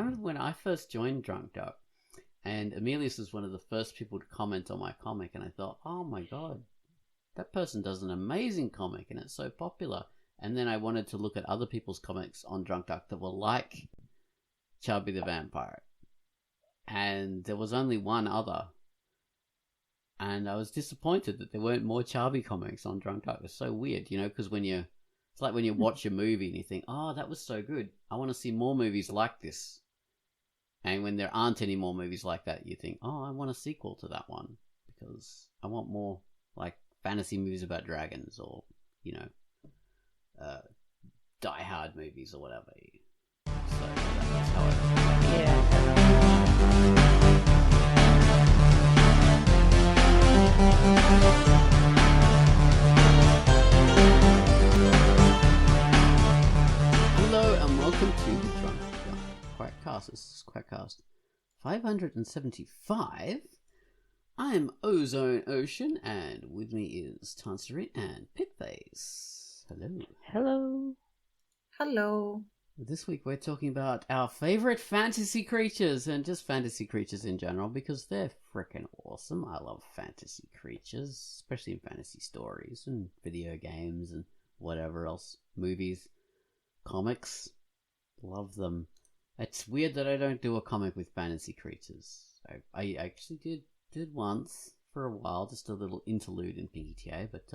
remember when I first joined Drunkduck, and Emilius was one of the first people to comment on my comic, and I thought, oh my god, that person does an amazing comic, and it's so popular. And then I wanted to look at other people's comics on Drunkduck that were like Chubby the Vampire. And there was only one other. And I was disappointed that there weren't more Chubby comics on Drunkduck. It's so weird, because it's like when you watch a movie and you think, oh, that was so good. I want to see more movies like this. And when there aren't any more movies like that, you think, oh, I want a sequel to that one. Because I want more, like, fantasy movies about dragons or, Die Hard movies or whatever. So that's how I... Yeah. Hello and welcome to the Drunkduck QUACKCAST. This is QUACKCAST 575. I'm Ozone Ocean, and with me is Tanserin and Pitface. Hello. Hello. Hello. This week we're talking about our favorite fantasy creatures, and just fantasy creatures in general, because they're freaking awesome. I love fantasy creatures, especially in fantasy stories and video games and whatever else. Movies, comics. Love them. It's weird that I don't do a comic with fantasy creatures. I actually did once for a while, just a little interlude in PTA, but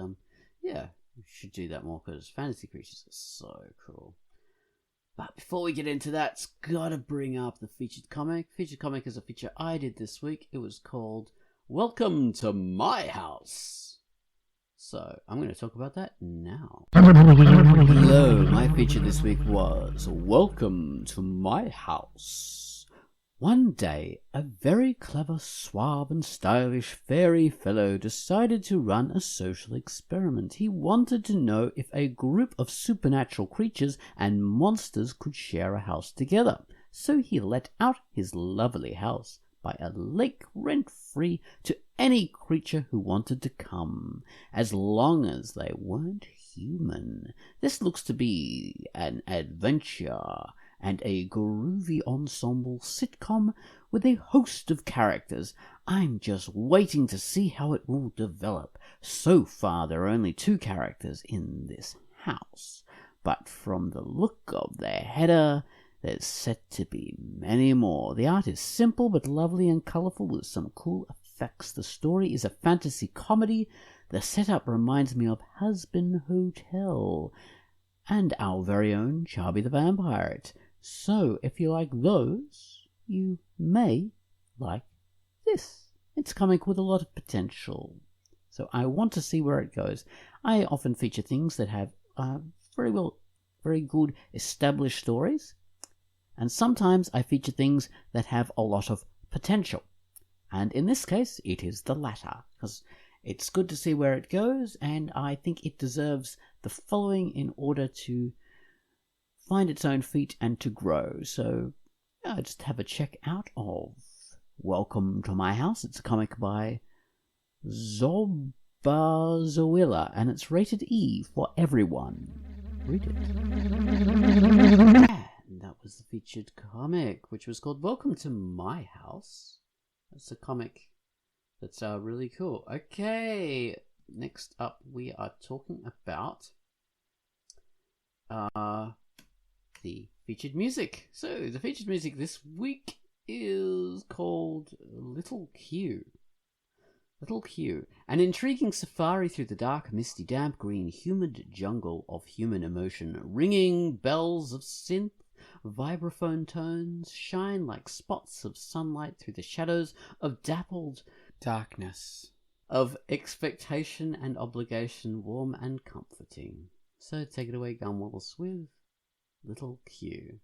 yeah, we should do that more because fantasy creatures are so cool. But before we get into that, it's gotta bring up the featured comic. Featured comic is a feature I did this week. It was called Welcome to My House. So I'm going to talk about that now. Hello, my feature this week was Welcome to My House. One day, a very clever, suave and stylish fairy fellow decided to run a social experiment. He wanted to know if a group of supernatural creatures and monsters could share a house together. So he let out his lovely house by a lake rent-free to any creature who wanted to come, as long as they weren't human. This looks to be an adventure and a groovy ensemble sitcom with a host of characters. I'm just waiting to see how it will develop. So far, there are only 2 characters in this house, but from the look of their header, there's set to be many more. The art is simple but lovely and colourful with some cool effects. The story is a fantasy comedy. The setup reminds me of Husband Hotel and our very own Chubby the Vampire. So, if you like those, you may like this. It's a comic with a lot of potential. So I want to see where it goes. I often feature things that have very good established stories. And sometimes I feature things that have a lot of potential. And in this case, it is the latter. Because it's good to see where it goes, and I think it deserves the following in order to find its own feet and to grow. So just have a check out of Welcome to My House. It's a comic by Zobazoilla, and it's rated E for everyone. Read it. And that was the featured comic, which was called Welcome to My House. That's a comic that's really cool. Okay, next up we are talking about the featured music. So the featured music this week is called Little Q. Little Q, an intriguing safari through the dark, misty, damp, green, humid jungle of human emotion. Ringing bells of synth, vibraphone tones shine like spots of sunlight through the shadows of dappled darkness, of expectation and obligation, warm and comforting. So take it away, Gunwalls, with Little Q.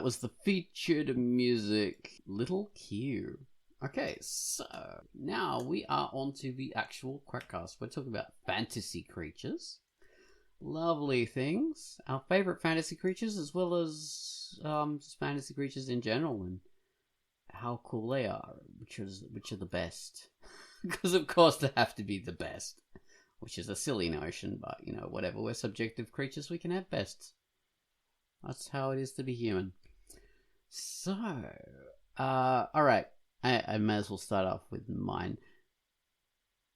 was the featured music, Little Q. Okay, so now we are on to the actual QUACKCAST. We're talking about fantasy creatures. Lovely things. Our favourite fantasy creatures, as well as just fantasy creatures in general, and how cool they are, which are the best. Because of course they have to be the best, which is a silly notion, but whatever. We're subjective creatures, we can have bests. That's how it is to be human. So, alright. I may as well start off with mine.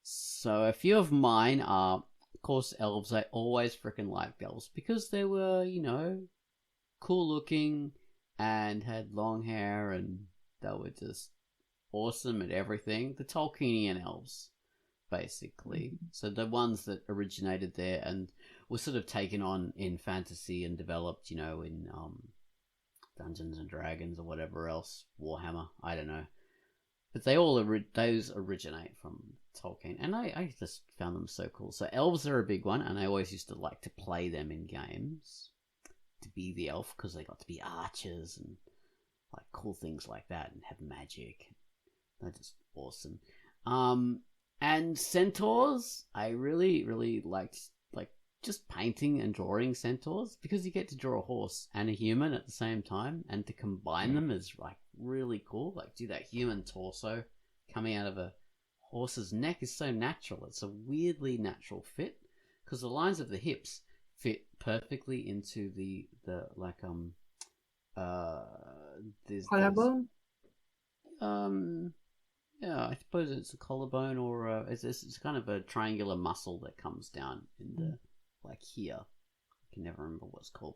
So, a few of mine are, of course, elves. I always freaking liked elves because they were, cool looking and had long hair and they were just awesome at everything. The Tolkienian elves, basically. So, the ones that originated there and were sort of taken on in fantasy and developed, in Dungeons and Dragons or whatever else, Warhammer, I don't know. But they all those originate from Tolkien, and I just found them so cool. So elves are a big one, and I always used to like to play them in games, to be the elf, because they got to be archers and like cool things like that, and have magic. They're just awesome. And centaurs, I really, really liked just painting and drawing centaurs, because you get to draw a horse and a human at the same time, and to combine them is like really cool. Like do that human torso coming out of a horse's neck is so natural. It's a weirdly natural fit because the lines of the hips fit perfectly into the like Collarbone? Yeah, I suppose it's a collarbone, or it's kind of a triangular muscle that comes down in the like here. I can never remember what it's called.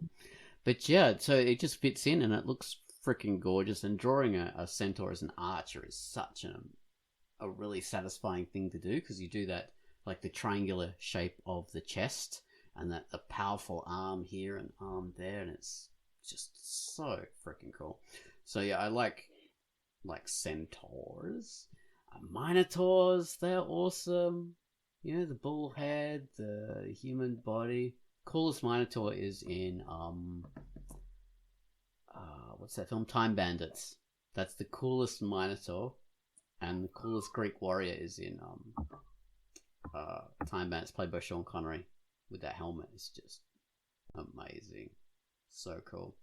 But yeah, so it just fits in and it looks freaking gorgeous. And drawing a centaur as an archer is such a really satisfying thing to do, because you do that like the triangular shape of the chest and that the powerful arm here and arm there, and it's just so freaking cool. So yeah, I like centaurs. Minotaurs, they're awesome. The bull head, the human body. Coolest Minotaur is in what's that film? Time Bandits. That's the coolest Minotaur, and the coolest Greek warrior is in Time Bandits, played by Sean Connery with that helmet. It's just amazing, so cool.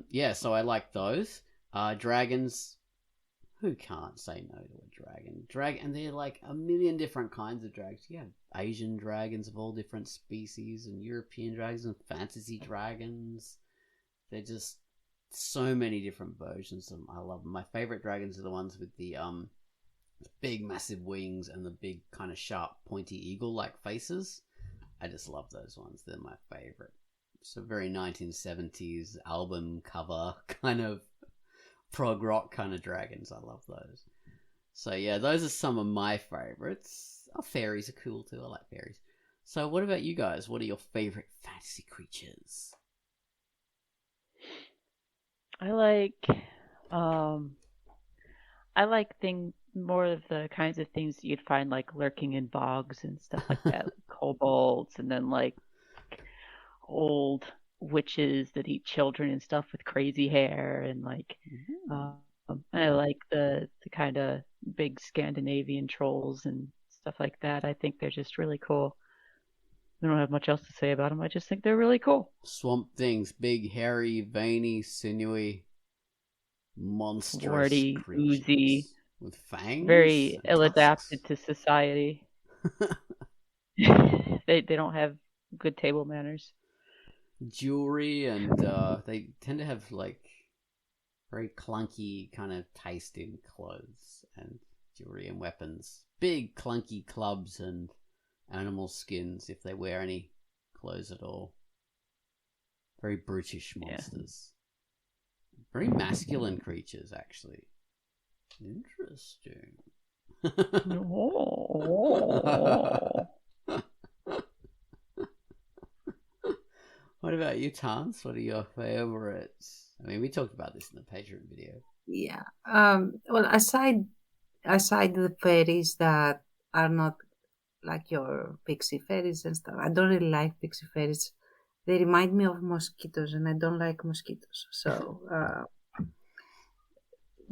Yeah, so I like those. Dragons. Who can't say no to a dragon? And they're like a million different kinds of dragons. You have Asian dragons of all different species, and European dragons, and fantasy dragons. They're just so many different versions of them. I love them. My favorite dragons are the ones with the big massive wings and the big kind of sharp pointy eagle-like faces. I just love those ones. They're my favorite. It's a very 1970s album cover kind of prog rock kind of dragons. I love those. So yeah, those are some of my favorites. Oh, fairies are cool too. I like fairies. So what about you guys? What are your favorite fantasy creatures? I like more of the kinds of things that you'd find like lurking in bogs and stuff like that. Kobolds, and then like old witches that eat children and stuff with crazy hair, and like I like the kind of big Scandinavian trolls and stuff like that. I think they're just really cool. I don't have much else to say about them. I just think they're really cool. Swamp things, big, hairy, veiny, sinewy, monstrous Warty, creatures oozy, with fangs, very and ill-adapted tusks. to society. They don't have good table manners. Jewelry, and they tend to have like very clunky kind of taste in clothes and jewelry and weapons. Big clunky clubs and animal skins, if they wear any clothes at all. Very brutish monsters. Yeah. Very masculine creatures, actually. Interesting. What about you, Tans? What are your favorites? I mean, we talked about this in the Patreon video. Yeah. Well, aside the fairies that are not like your pixie fairies and stuff, I don't really like pixie fairies. they remind me of mosquitoes, and I don't like mosquitoes. So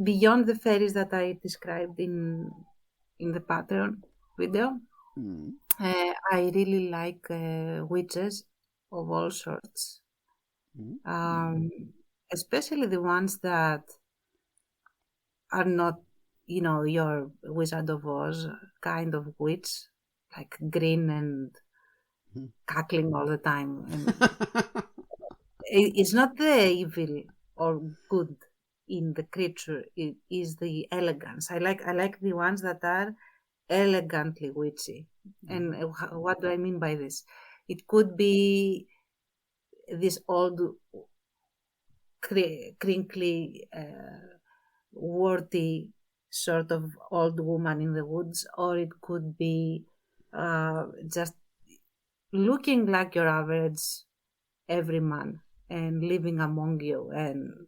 beyond the fairies that I described in the Patreon video, I really like witches of all sorts, especially the ones that are not, your Wizard of Oz kind of witch, like green and cackling all the time. And it's not the evil or good in the creature; it is the elegance. I like the ones that are elegantly witchy. And what do I mean by this? It could be this old, crinkly, worthy sort of old woman in the woods, or it could be just looking like your average everyman and living among you and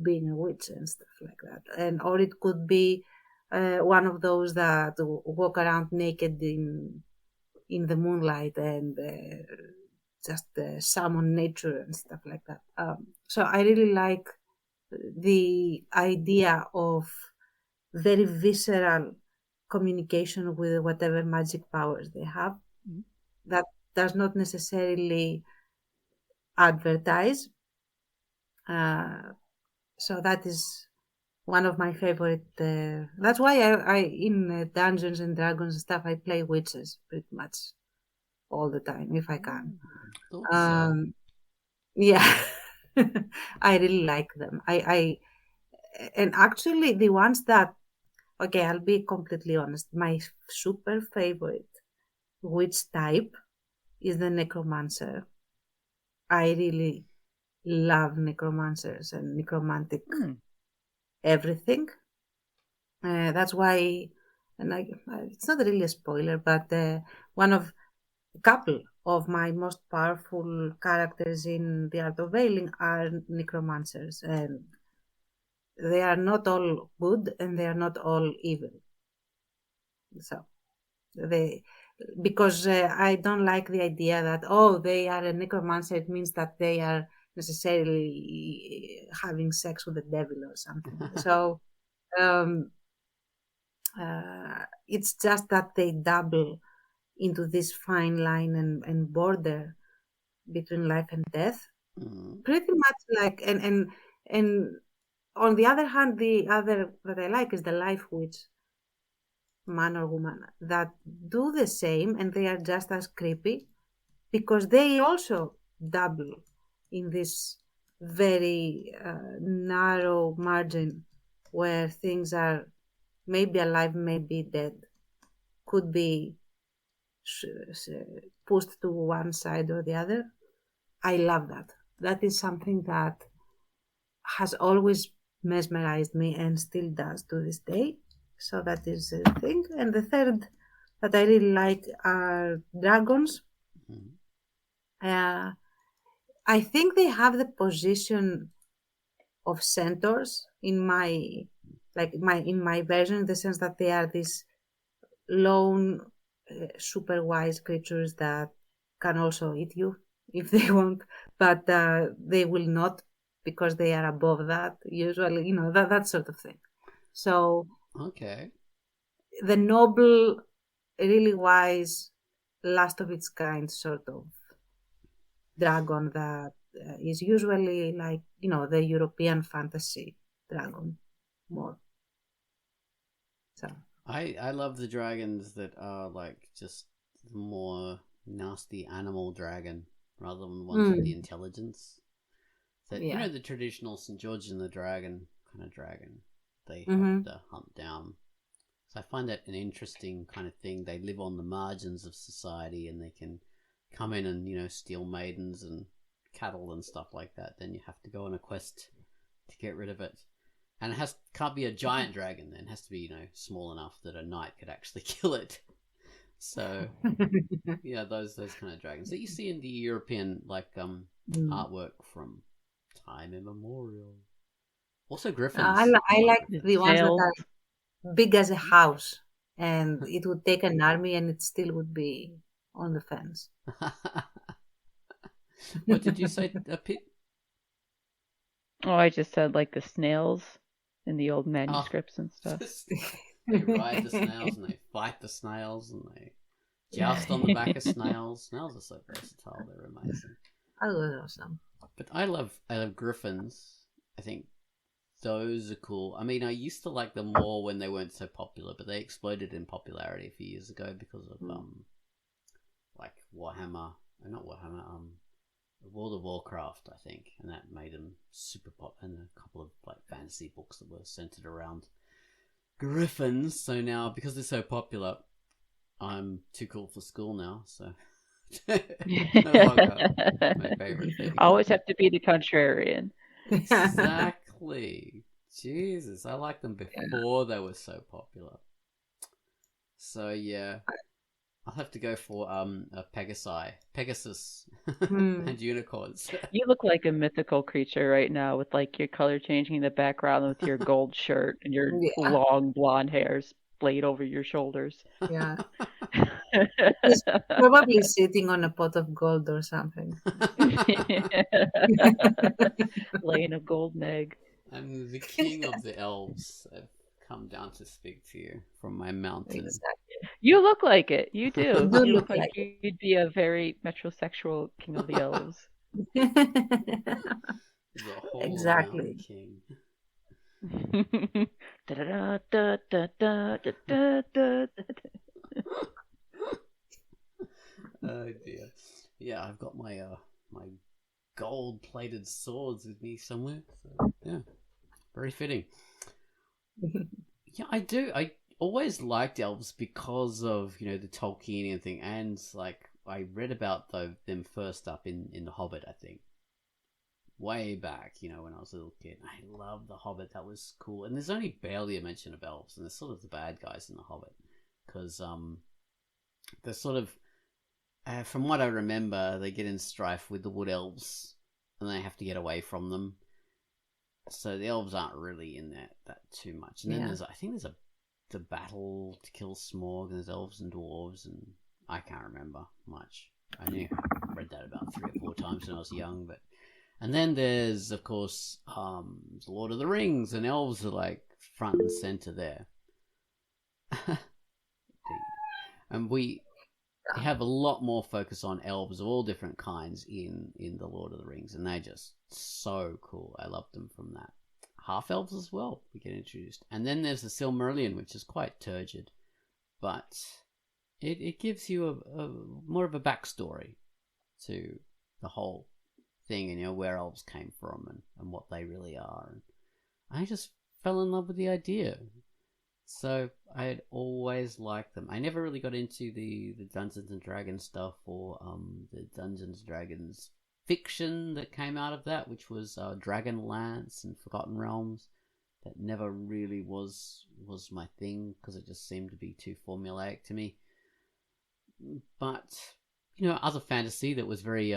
being a witch and stuff like that. And or it could be one of those that walk around naked in the moonlight and just summon nature and stuff like that. So I really like the idea of very visceral communication with whatever magic powers they have. That does not necessarily advertise. So that is one of my favorite. That's why I in Dungeons and Dragons and stuff, I play witches pretty much all the time if I can. Yeah, I really like them. And actually the ones that, okay, I'll be completely honest. My super favorite witch type is the necromancer. I really love necromancers and necromantic everything. That's why, and it's not really a spoiler, but one of a couple of my most powerful characters in the Art of Veiling are necromancers, and they are not all good and they are not all evil. So because I don't like the idea that they are a necromancer, it means that they are necessarily having sex with the devil or something. So it's just that they dabble into this fine line and border between life and death, pretty much like and on the other hand, the other that I like is the life witch, man or woman, that do the same, and they are just as creepy because they also dabble in this very narrow margin where things are maybe alive, maybe dead, could be pushed to one side or the other. I love that. That is something that has always mesmerized me and still does to this day. So that is a thing. And the third that I really like are dragons. I think they have the position of centaurs in my version, in the sense that they are these lone, super wise creatures that can also eat you if they want, but they will not, because they are above that usually, that sort of thing. So okay, the noble, really wise, last of its kind sort of dragon that is usually like the European fantasy dragon more. So I love the dragons that are like just more nasty animal dragon rather than the ones with the intelligence. That the traditional St. George and the Dragon kind of dragon they have to hunt down. So I find that an interesting kind of thing. They live on the margins of society and they can come in and steal maidens and cattle and stuff like that. Then you have to go on a quest to get rid of it. And it can't be a giant dragon then. It has to be, small enough that a knight could actually kill it. So, those kind of dragons that you see in the European, artwork from time immemorial. Also griffins. I like the ones that are big as a house. And it would take an army and it still would be on the fence. What did you say, Pip? Oh, I just said like the snails in the old Oh, manuscripts and stuff. they ride the snails and they fight the snails and they joust on the back of snails. Snails are so versatile; they're amazing. That was awesome. But I love griffins. I think those are cool. I mean, I used to like them more when they weren't so popular, but they exploded in popularity a few years ago because of like Warhammer, not Warhammer, World of Warcraft, I think, and that made them super pop. And a couple of like fantasy books that were centered around griffins. So now, because they're so popular, I'm too cool for school now. So no longer my favorite thing. Always have to be the contrarian. Exactly. Jesus, I liked them before they were so popular. So yeah, I'll have to go for a Pegasus, and unicorns. You look like a mythical creature right now with like your color changing in the background with your gold shirt and your long blonde hairs splayed over your shoulders. Yeah. He's probably sitting on a pot of gold or something. Laying a golden egg. I'm the king of the elves. I've come down to speak to you from my mountain. Exactly. You look like it. You do. You do look look like you'd be a very metrosexual king of the elves. The whole Exactly. king. Oh dear. Yeah, I've got my my gold-plated swords with me somewhere. So yeah, very fitting. Yeah, I do. I always liked elves because of the Tolkienian thing, and like I read about them first up in The Hobbit, I think. Way back, when I was a little kid. I loved The Hobbit. That was cool. And there's only barely a mention of elves, and they're sort of the bad guys in The Hobbit. Because they're sort of, from what I remember, they get in strife with the Wood Elves, and they have to get away from them. So the elves aren't really in that too much. And then there's the battle to kill Smaug, and there's elves and dwarves, and I can't remember much. I read that about 3 or 4 times when I was young, but... And then there's, of course, The Lord of the Rings, and elves are like front and center there. And we have a lot more focus on elves of all different kinds in The Lord of the Rings, and they're just so cool. I love them from that. Half elves as well, we get introduced. And then there's the Silmarillion, which is quite turgid, but it gives you a more of a backstory to the whole thing, and where elves came from and what they really are. And I just fell in love with the idea. So I had always liked them. I never really got into the Dungeons and Dragons stuff or the Dungeons and Dragons fiction that came out of that, which was Dragonlance and Forgotten Realms. That never really was my thing because it just seemed to be too formulaic to me. But other fantasy that was very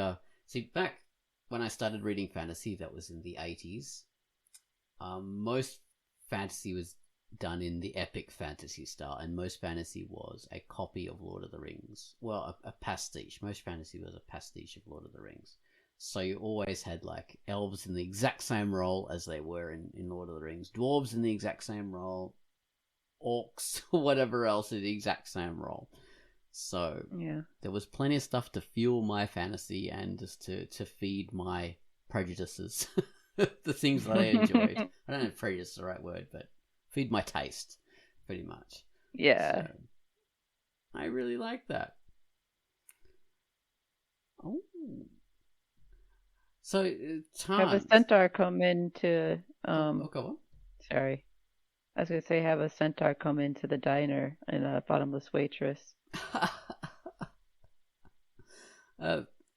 back when I started reading fantasy, that was in the 80s. Most fantasy was done in the epic fantasy style, and most fantasy was a copy of Lord of the Rings. Well, a pastiche. Most fantasy was a pastiche of Lord of the Rings. So you always had like elves in the exact same role as they were in Lord of the Rings, dwarves in the exact same role, orcs or whatever else in the exact same role. So there was plenty of stuff to fuel my fantasy and just to feed my prejudices, the things that I enjoyed. I don't know if prejudice is the right word, but feed my taste, pretty much. Yeah. So, I really like that. Oh. So, have a centaur come into... go on. Sorry. I was going to say have a centaur come into the diner and a bottomless waitress.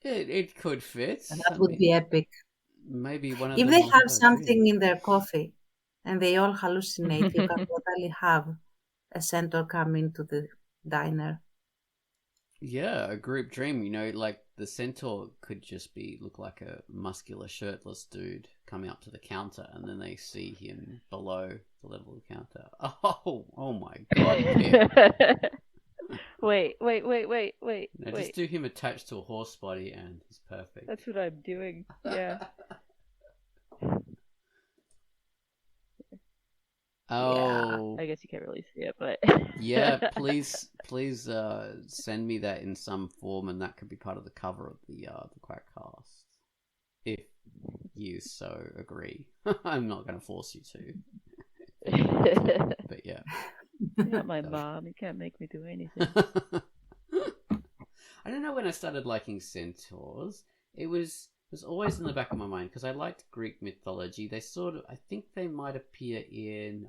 It could fit. And that would be epic. Maybe one of if they have something in their coffee and they all hallucinate, you can totally have a centaur come into the diner. Yeah, a group dream. Like the centaur could just look like a muscular shirtless dude coming up to the counter, and then they see him below the level of the counter. Oh my god. Wait. No, just do him attached to a horse body and he's perfect. That's what I'm doing. Yeah. Oh. Yeah. I guess you can't really see it, but Yeah, please send me that in some form, and that could be part of the cover of the QUACKCAST, if you so agree. I'm not going to force you to, but yeah. You're not my mom. You can't make me do anything. I don't know when I started liking Centaurs. It was always in the back of my mind because I liked Greek mythology. They I think they might appear in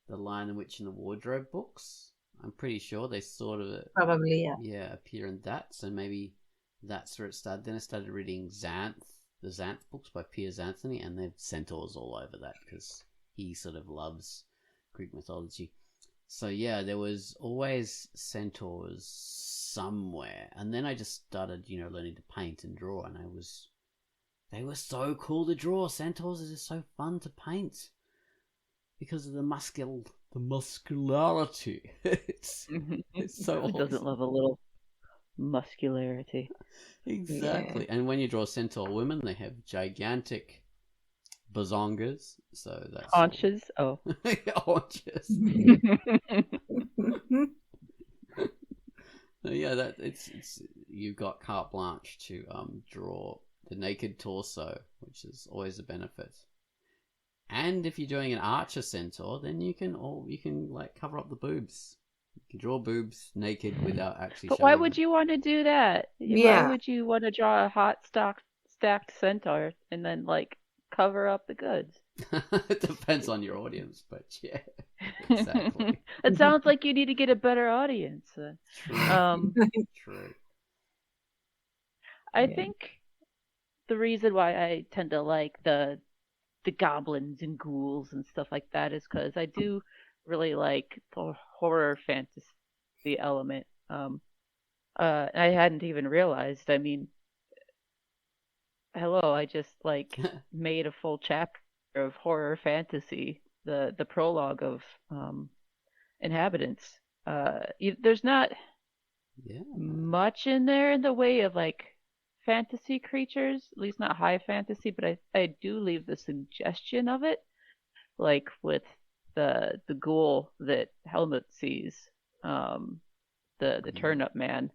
the Lion, the Witch, and the Wardrobe books. I'm pretty sure they sort of Probably, yeah, appear in that. So maybe that's where it started. Then I started reading the Xanth books by Piers Anthony, and there's centaurs all over that because he sort of loves Greek mythology. So yeah, there was always centaurs somewhere, and then I just started, learning to paint and draw, and they were so cool to draw. Centaurs are just so fun to paint because of the muscularity. It's so Who awesome. doesn't love a little muscularity? Exactly. Yeah. And when you draw centaur women, they have gigantic bazongas, so that's haunches. Oh, haunches. Yeah, it's you've got carte blanche to draw the naked torso, which is always a benefit. And if you're doing an archer centaur, then you can like cover up the boobs. You can draw boobs naked without actually. But why would you want to do that? Yeah. Why would you want to draw a hot stacked centaur and then like cover up the goods? It depends on your audience, but yeah, exactly. It sounds like you need to get a better audience. True. True. I think the reason why I tend to like the goblins and ghouls and stuff like that is because I do really like the horror fantasy element. I hadn't even realized. I mean, hello, I just like made a full chapter of horror fantasy, the prologue of Inhabitants. There's not much in there in the way of like fantasy creatures, at least not high fantasy, but I do leave the suggestion of it, like with the ghoul that Helmut sees, the turn-up man,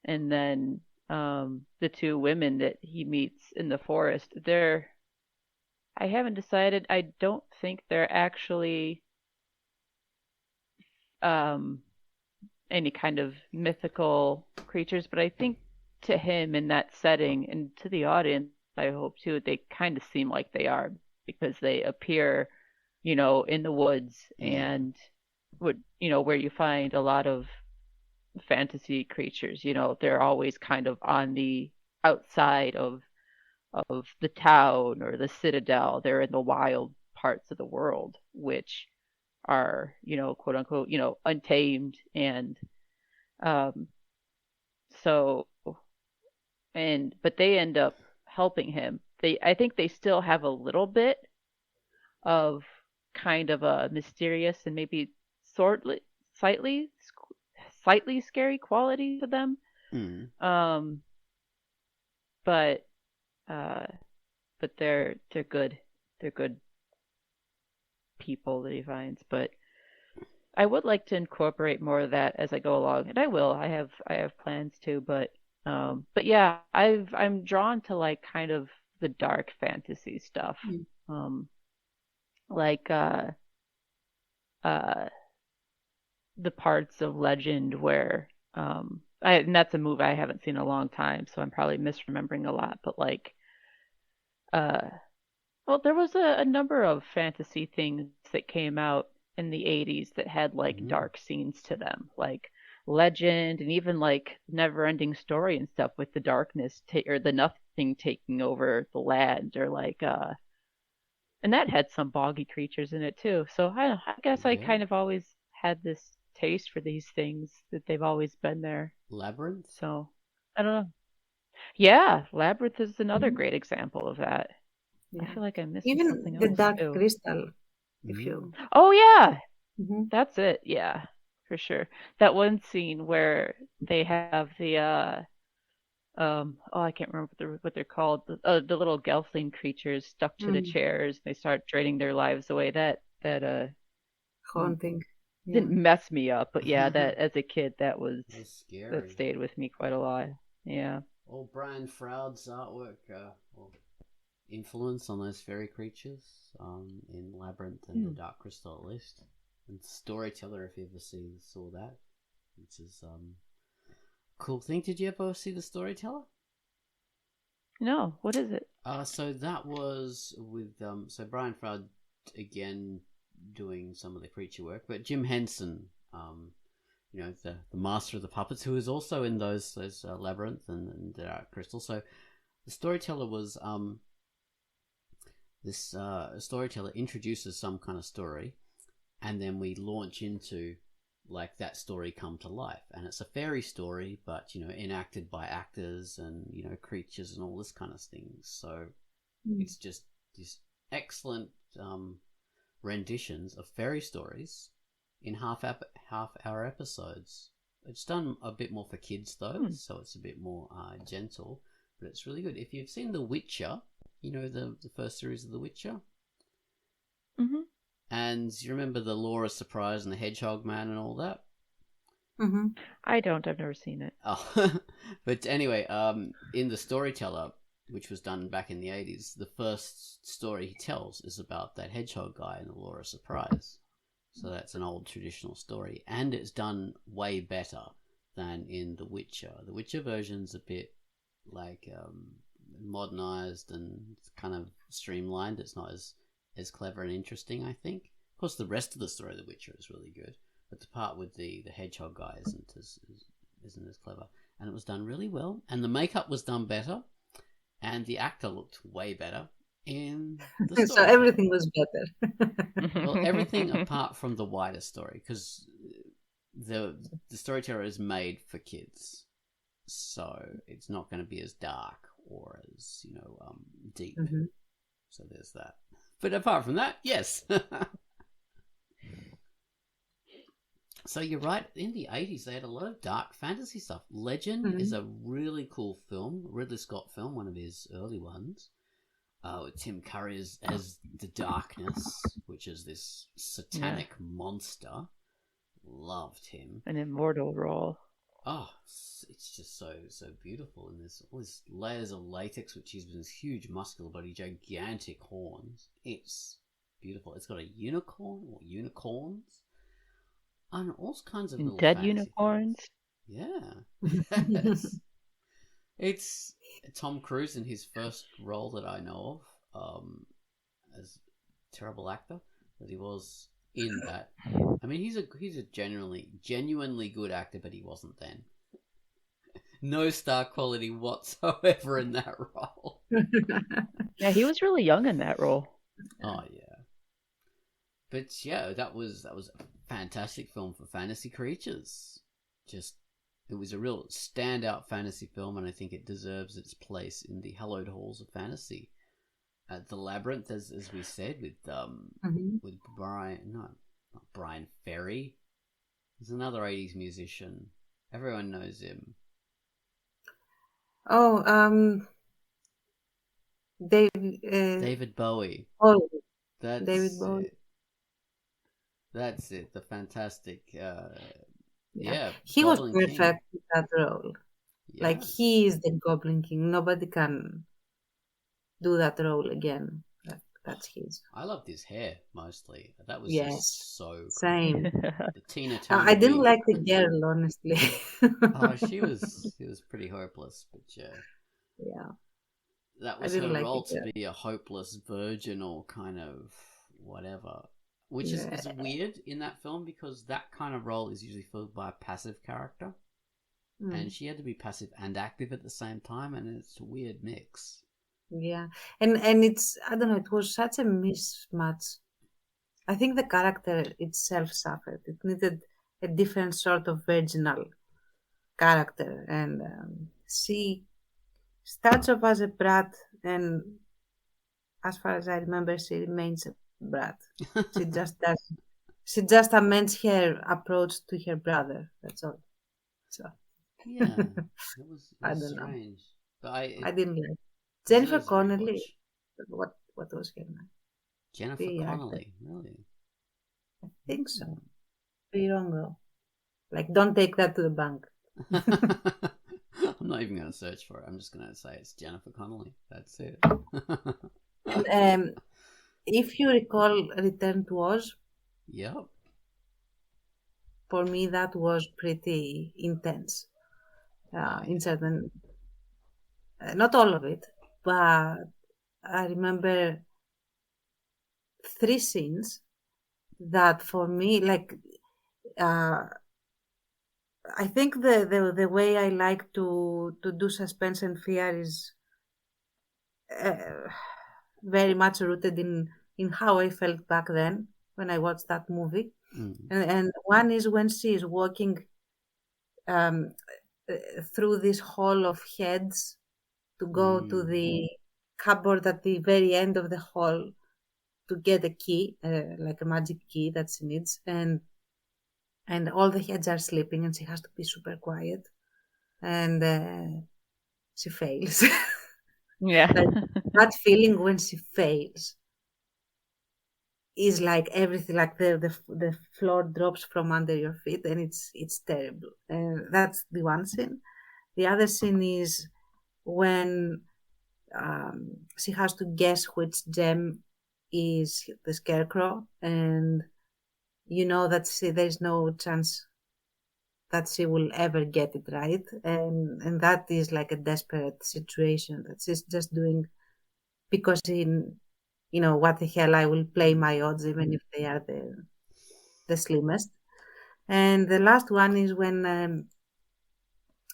and then the two women that he meets in the forest. I haven't decided. I don't think they're actually any kind of mythical creatures, but I think to him in that setting and to the audience, I hope too, they kind of seem like they are because they appear, in the woods and where you find a lot of fantasy creatures. They're always kind of on the outside of the town or the citadel. They're in the wild parts of the world, which are, quote unquote, untamed. And but they end up helping him. I think they still have a little bit of kind of a mysterious and maybe slightly scary quality to them. But they're good. They're good people that he finds. But I would like to incorporate more of that as I go along, and I will. I have plans to, but yeah, I'm drawn to like kind of the dark fantasy stuff, like the parts of Legend where and that's a movie I haven't seen in a long time, so I'm probably misremembering a lot, but like well, there was a number of fantasy things that came out in the 80s that had like dark scenes to them, like Legend, and even like Never-Ending Story and stuff with the darkness or the nothing taking over the land, or like and that had some boggy creatures in it too. So I guess I kind of always had this taste for these things, that they've always been there. Labyrinth? So I don't know. Yeah, Labyrinth is another great example of that. I feel like I'm missing something else. Even the Dark too. Crystal, if you. Oh yeah, that's it. Yeah, for sure. That one scene where they have the I can't remember what they're called. The little gelfling creatures stuck to the chairs. They start draining their lives away. That Haunting. Yeah. didn't mess me up, but yeah, that as a kid that was scary. that stayed with me quite a lot. Yeah. All Brian Froud's artwork or influence on those fairy creatures in Labyrinth and the Dark Crystal at least. And Storyteller, if you ever saw that, which is cool thing. Did you ever see The Storyteller? No, what is it? So that was with so Brian Froud again doing some of the creature work, but Jim Henson, the master of the puppets, who is also in those Labyrinth and Dark Crystal. So the Storyteller was this storyteller introduces some kind of story, and then we launch into like that story come to life, and it's a fairy story, but enacted by actors and creatures and all this kind of things. So it's just these excellent renditions of fairy stories in half-hour episodes. It's done a bit more for kids though, so it's a bit more gentle, but it's really good. If you've seen The Witcher, the first series of The Witcher, and you remember the Laura Surprise and the Hedgehog Man and all that? I don't. I've never seen it. Oh, but anyway, in The Storyteller, which was done back in the 80s, the first story he tells is about that hedgehog guy in the Laura Surprise. So that's an old traditional story, and it's done way better than in The Witcher. The Witcher version's a bit like modernized and kind of streamlined. It's not as clever and interesting, I think. Of course, the rest of the story of The Witcher is really good, but the part with the hedgehog guy isn't as clever. And it was done really well, and the makeup was done better, and the actor looked way better in the story. So everything was better. Well, everything apart from the wider story, because the Storyteller is made for kids, so it's not going to be as dark or as deep. So there's that. But apart from that, yes. So you're right. In the 80s, they had a lot of dark fantasy stuff. Legend is a really cool film, Ridley Scott film, one of his early ones. With Tim Curry as the Darkness, which is this satanic monster. Loved him. An immortal role. Oh, it's just so beautiful. And there's all these layers of latex, which is this huge muscular body, gigantic horns. It's beautiful. It's got a unicorn or unicorns. And all kinds of little dead unicorns. Things. Yeah. Yes. It's Tom Cruise in his first role that I know of, as a terrible actor that he was in that. I mean, he's a genuinely good actor, but he wasn't then. No star quality whatsoever in that role. Yeah, he was really young in that role. Oh yeah. But yeah, that was a fantastic film for fantasy creatures. It was a real standout fantasy film, and I think it deserves its place in the hallowed halls of fantasy. The Labyrinth, as we said, with Brian Ferry. He's another 80s musician. Everyone knows him. Oh, David Bowie. Oh, That's David Bowie. That's it. The fantastic. Yeah. He was Goblin perfect King. with that role. Yeah. Like, he is the Goblin King. Nobody can do that role again. That's his. I loved his hair mostly. That was just so cool. Same. The Tina Turner. I didn't wig. like the girl, honestly. Oh, she was pretty hopeless, but yeah. Yeah. That was her role to be a hopeless virgin or kind of whatever. Which is weird in that film, because that kind of role is usually filled by a passive character. And she had to be passive and active at the same time, and it's a weird mix. Yeah. And it's, I don't know, it was such a mismatch. I think the character itself suffered. It needed a different sort of virginal character. And she starts off as a brat, and as far as I remember, she remains a brat. She just does She just amends her approach to her brother. That's all. So Yeah, it was I don't know. strange. But I didn't like Jennifer deserves a Connelly. rewatch. What was her name? Jennifer The actor. Connelly, really? I think so. Be wrong though. Like, don't take that to the bank. I'm not even going to search for it. I'm just going to say it's Jennifer Connelly. That's it. And if you recall Return to Oz, Yep. for me that was pretty intense. In certain, not all of it, but I remember 3 scenes that for me, like, I think the way I like to do suspense and fear is very much rooted in how I felt back then when I watched that movie. And one is when she is walking um, through this hall of heads to go to the cupboard at the very end of the hall to get a key, like a magic key that she needs, and all the heads are sleeping, and she has to be super quiet, and she fails. Yeah. Like, that feeling when she fails is like everything, like the floor drops from under your feet, and it's terrible. And that's the one scene. The other scene is when she has to guess which gem is the scarecrow, and you know that there's no chance that she will ever get it right, and that is like a desperate situation that she's just doing because what the hell, I will play my odds even if they are the slimmest. And the last one is when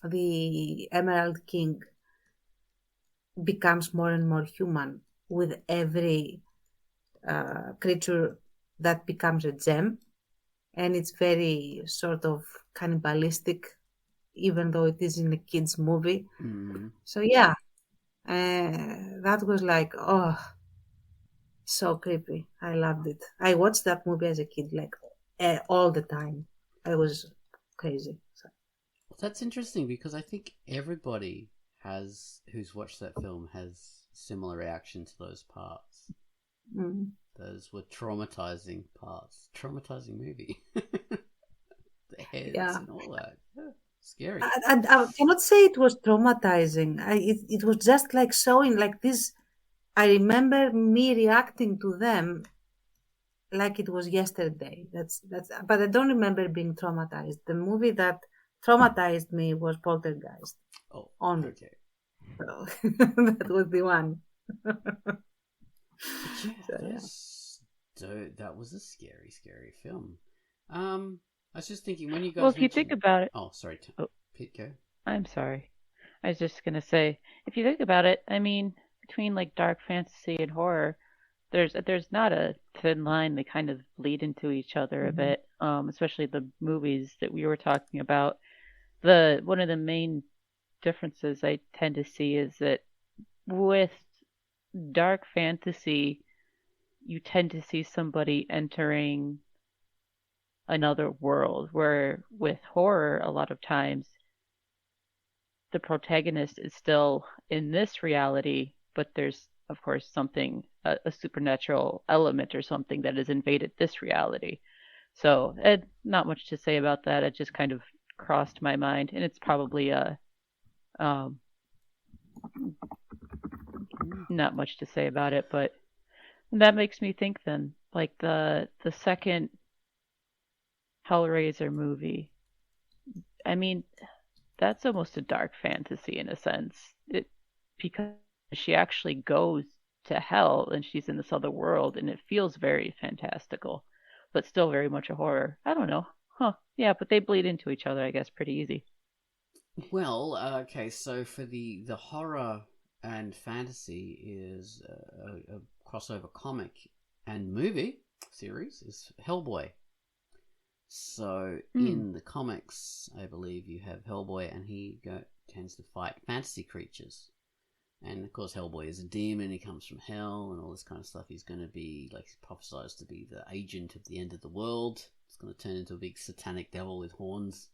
the Emerald King becomes more and more human with every creature that becomes a gem, and it's very sort of cannibalistic, even though it is in a kids movie. So yeah, that was like, oh, so creepy. I loved it. I watched that movie as a kid, like all the time. I was crazy. So. That's interesting because I think everybody who's watched that film has similar reaction to those parts. Those were traumatizing parts. Traumatizing movie. The heads and all that. Yeah, scary. I cannot say it was traumatizing. It was just like showing like this. I remember me reacting to them like it was yesterday. That's. But I don't remember being traumatized. The movie that traumatized me was Poltergeist. Oh, only. okay. So, that was the one. That was a scary, scary film. I was just thinking when you guys. Well, if you think about it. Oh, sorry. Pete, go. I'm sorry. I was just gonna say, if you think about it, I mean, between like dark fantasy and horror, there's not a thin line. They kind of bleed into each other a bit. Especially the movies that we were talking about. One of the main differences I tend to see is that with dark fantasy, you tend to see somebody entering another world, where with horror, a lot of times the protagonist is still in this reality, but there's of course something, a supernatural element or something that has invaded this reality. So not much to say about that. It just kind of crossed my mind, and it's probably not much to say about it, but that makes me think then, like the second Hellraiser movie. I mean, that's almost a dark fantasy in a sense. Because she actually goes to hell and she's in this other world, and it feels very fantastical, but still very much a horror. I don't know. Yeah, but they bleed into each other, I guess, pretty easy. Well, okay, so for the horror and fantasy is a crossover comic and movie series is Hellboy. So in the comics, I believe you have Hellboy, and he tends to fight fantasy creatures. And of course, Hellboy is a demon. He comes from hell and all this kind of stuff. He's going to be, like, prophesized to be the agent of the end of the world. He's going to turn into a big satanic devil with horns.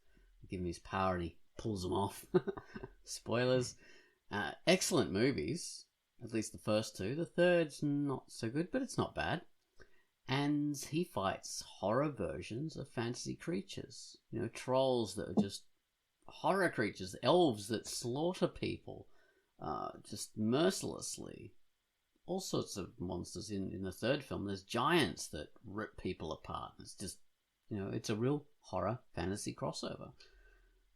Give him his power and he pulls them off. Spoilers. Excellent movies. At least the first two. The third's not so good, but it's not bad. And he fights horror versions of fantasy creatures. You know, trolls that are just horror creatures. Elves that slaughter people. Just mercilessly. All sorts of monsters in the third film. There's giants that rip people apart. It's just, you know, it's a real horror fantasy crossover.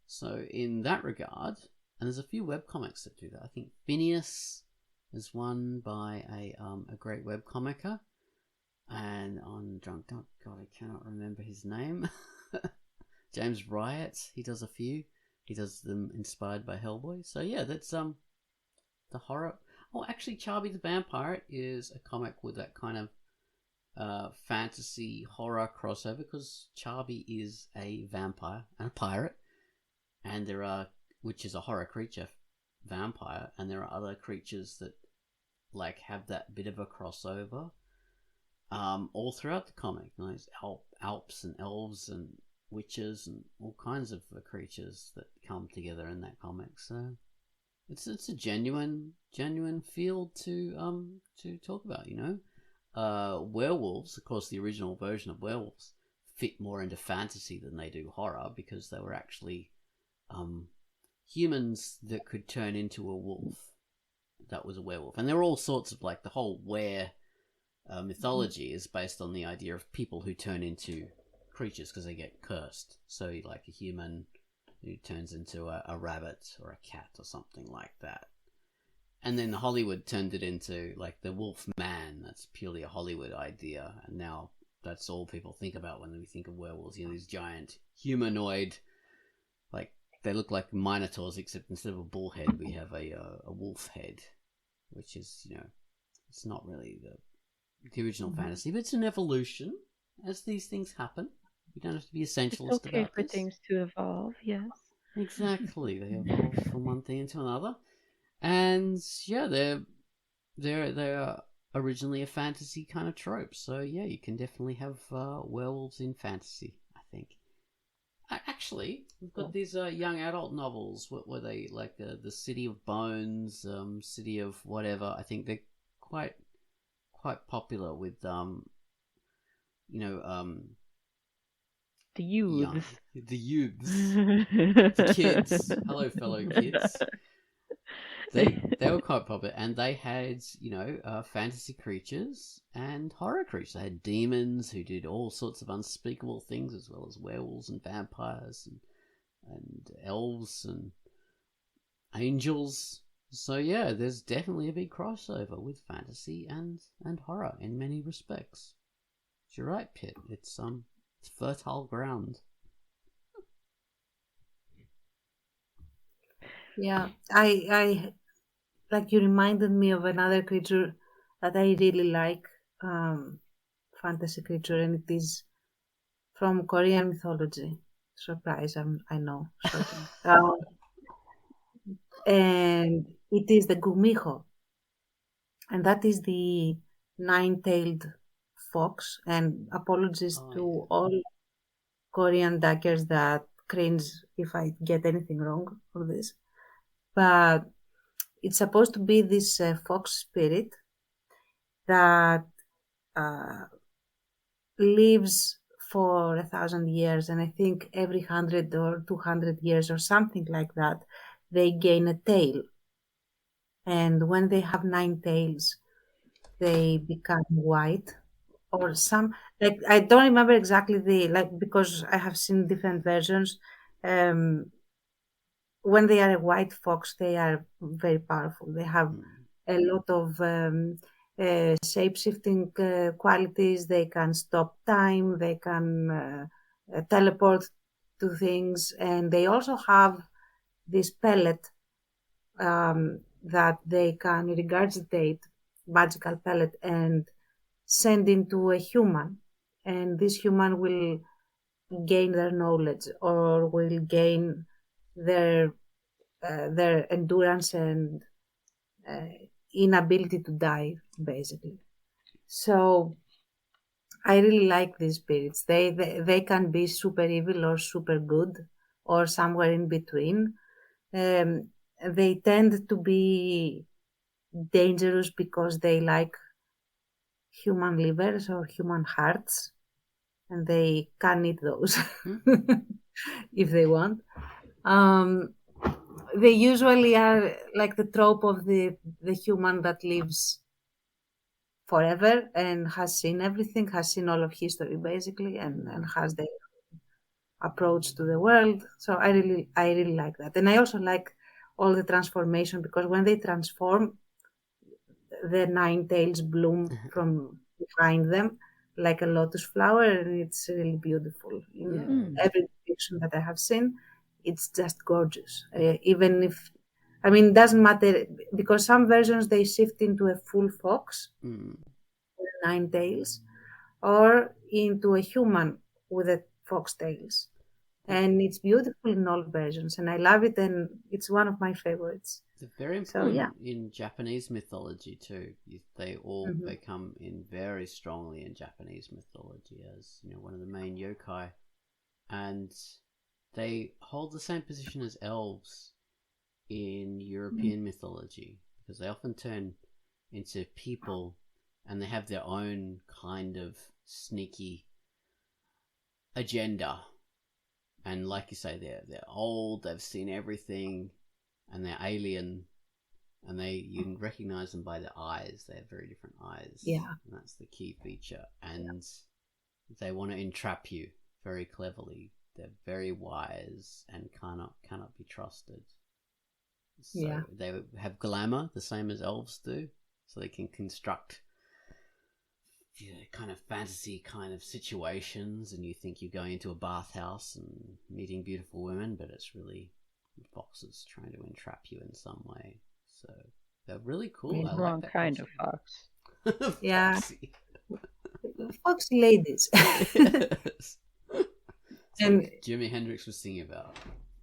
So in that regard, and there's a few webcomics that do that. I think Phineas is one by a great webcomicer. And on Drunkduck, God, I cannot remember his name. James Riot, he does a few. He does them inspired by Hellboy. So yeah, that's the horror. Oh, actually, Charby the Vampire is a comic with that kind of fantasy horror crossover, because Charby is a vampire and a pirate, and which is a horror creature, vampire, and there are other creatures that like have that bit of a crossover. All throughout the comic, you know, there's Alps and elves and witches and all kinds of creatures that come together in that comic. So it's a genuine field to talk about, you know. Werewolves, of course, the original version of Werewolves fit more into fantasy than they do horror, because they were actually humans that could turn into a wolf. That was a werewolf, and there are all sorts of, like, the whole mythology is based on the idea of people who turn into creatures because they get cursed. So, like, a human who turns into a rabbit or a cat or something like that. And then Hollywood turned it into, like, the wolf man. That's purely a Hollywood idea. And now that's all people think about when we think of werewolves. You know, these giant humanoid, like, they look like minotaurs, except instead of a bull head, we have a wolf head, which is, you know, it's not really the original fantasy, but it's an evolution as these things happen. We don't have to be essentialist It's okay about for this. things to evolve, yes. Exactly, they evolve from one thing into another, and yeah, they're originally a fantasy kind of trope. So yeah, you can definitely have werewolves in fantasy, I think. Actually, we've got these young adult novels. What were they, like? The City of Bones, City of whatever. I think they're quite popular with the youths. The youths, the kids. Hello, fellow kids. They were quite popular, and they had, you know, fantasy creatures and horror creatures. They had demons who did all sorts of unspeakable things, as well as werewolves and vampires and elves and angels. So yeah, there's definitely a big crossover with fantasy and horror in many respects. You're right, Pitt. It's fertile ground. Yeah, I like, you reminded me of another creature that I really like, fantasy creature, and it is from Korean mythology. Surprise, I know. Shocking. And it is the Gumiho, and that is the nine-tailed fox. And apologies to all Korean duckers that cringe if I get anything wrong for this, but it's supposed to be this fox spirit that lives for 1,000 years, and I think every 100 or 200 years or something like that, they gain a tail. And when they have 9 tails, they become white, or some, like, I don't remember exactly because I have seen different versions. When they are a white fox, they are very powerful. They have a lot of shape-shifting qualities. They can stop time. They can teleport to things, and they also have this pellet that they can regurgitate, magical pellet, and send into a human, and this human will gain their knowledge, or will gain their endurance and inability to die, basically. So I really like these spirits. They can be super evil or super good or somewhere in between. They tend to be dangerous because they like human livers or human hearts, and they can eat those if they want. They usually are like the trope of the human that lives forever and has seen everything, has seen all of history basically, and has the approach to the world. So I really like that. And I also like all the transformation, because when they transform, the nine tails bloom from behind them like a lotus flower, and it's really beautiful. In every depiction that I have seen, it's just gorgeous. Even if, I mean, it doesn't matter, because some versions they shift into a full fox with nine tails, or into a human with a fox tails. And it's beautiful in all versions, and I love it, and it's one of my favorites. It's very important in Japanese mythology too. They all become in very strongly in Japanese mythology as, you know, one of the main yokai, and they hold the same position as elves in European mythology, because they often turn into people and they have their own kind of sneaky agenda. And like you say, they're old, they've seen everything, and they're alien, and you can recognize them by their eyes. They have very different eyes. Yeah. And that's the key feature. And they want to entrap you very cleverly. They're very wise and cannot be trusted. So they have glamour, the same as elves do. So they can construct, you know, kind of fantasy kind of situations, and you think you're going into a bathhouse and meeting beautiful women, but it's really foxes trying to entrap you in some way. So they're really cool. I Wrong like that kind of fox. Yeah. Foxy. Foxy ladies. Yes. And Jimi Hendrix was singing about.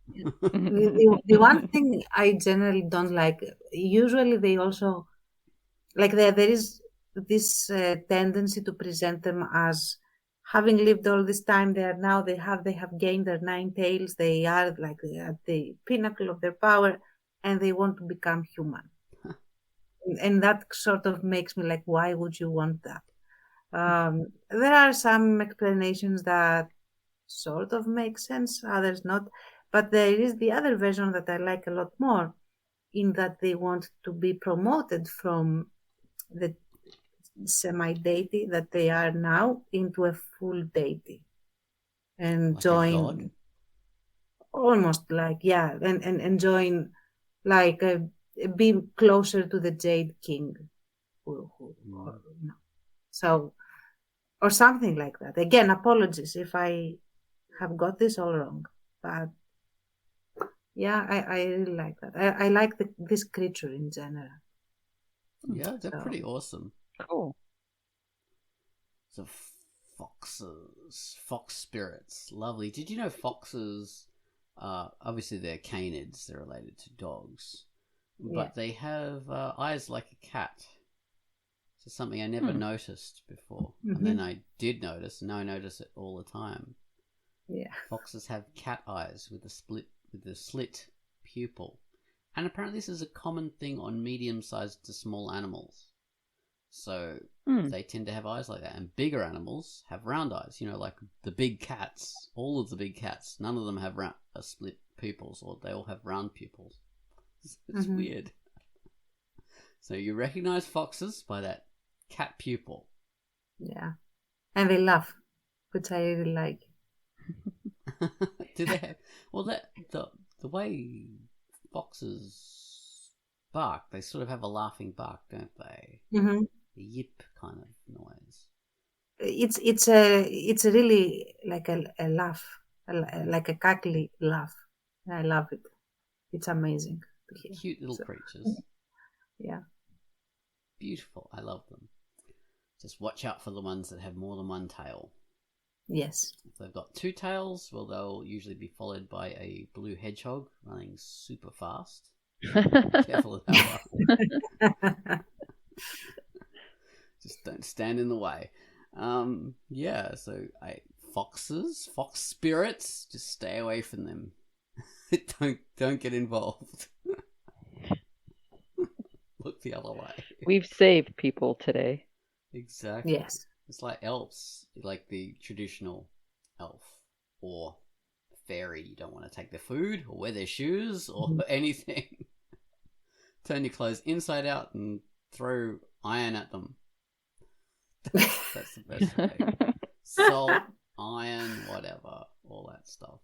the one thing I generally don't like, usually they also, like there is this tendency to present them as having lived all this time. They have gained their nine tails. They are like at the pinnacle of their power, and they want to become human. And that sort of makes me like, why would you want that? There are some explanations that sort of make sense, others not. But there is the other version that I like a lot more, in that they want to be promoted from the semi-deity that they are now into a full deity, and Like join a god? almost like, and join, like be closer to the Jade King, so, or something like that. Again, apologies if I have got this all wrong, but yeah, I really like that. I like this creature in general. Yeah, they're pretty awesome. Cool. So foxes, fox spirits, lovely. Did you know foxes? Obviously they're canids. They're related to dogs, but they have eyes like a cat. So something I never noticed before, and then I did notice. And now I notice it all the time. Yeah, foxes have cat eyes with a slit pupil, and apparently this is a common thing on medium-sized to small animals. So they tend to have eyes like that, and bigger animals have round eyes. You know, like the big cats. All of the big cats, none of them have split pupils, or they all have round pupils. It's weird. So you recognize foxes by that cat pupil. Yeah, and they laugh, which I really like. Do they have? Well, the way foxes bark, they sort of have a laughing bark, don't they? Mm-hmm. A yip kind of noise. It's a really like a laugh, like a cackly laugh. I love it. It's amazing to hear. Cute little creatures. Yeah. Beautiful. I love them. Just watch out for the ones that have more than one tail. Yes. If they've got two tails, well, they'll usually be followed by a blue hedgehog running super fast. Careful of that one. Just don't stand in the way. Yeah, so foxes, fox spirits, just stay away from them. Don't get involved. Look the other way. We've saved people today. Exactly. Yes. It's like elves, like the traditional elf or fairy. You don't want to take their food or wear their shoes or anything. Turn your clothes inside out and throw iron at them. That's the best way. Salt, iron, whatever, all that stuff.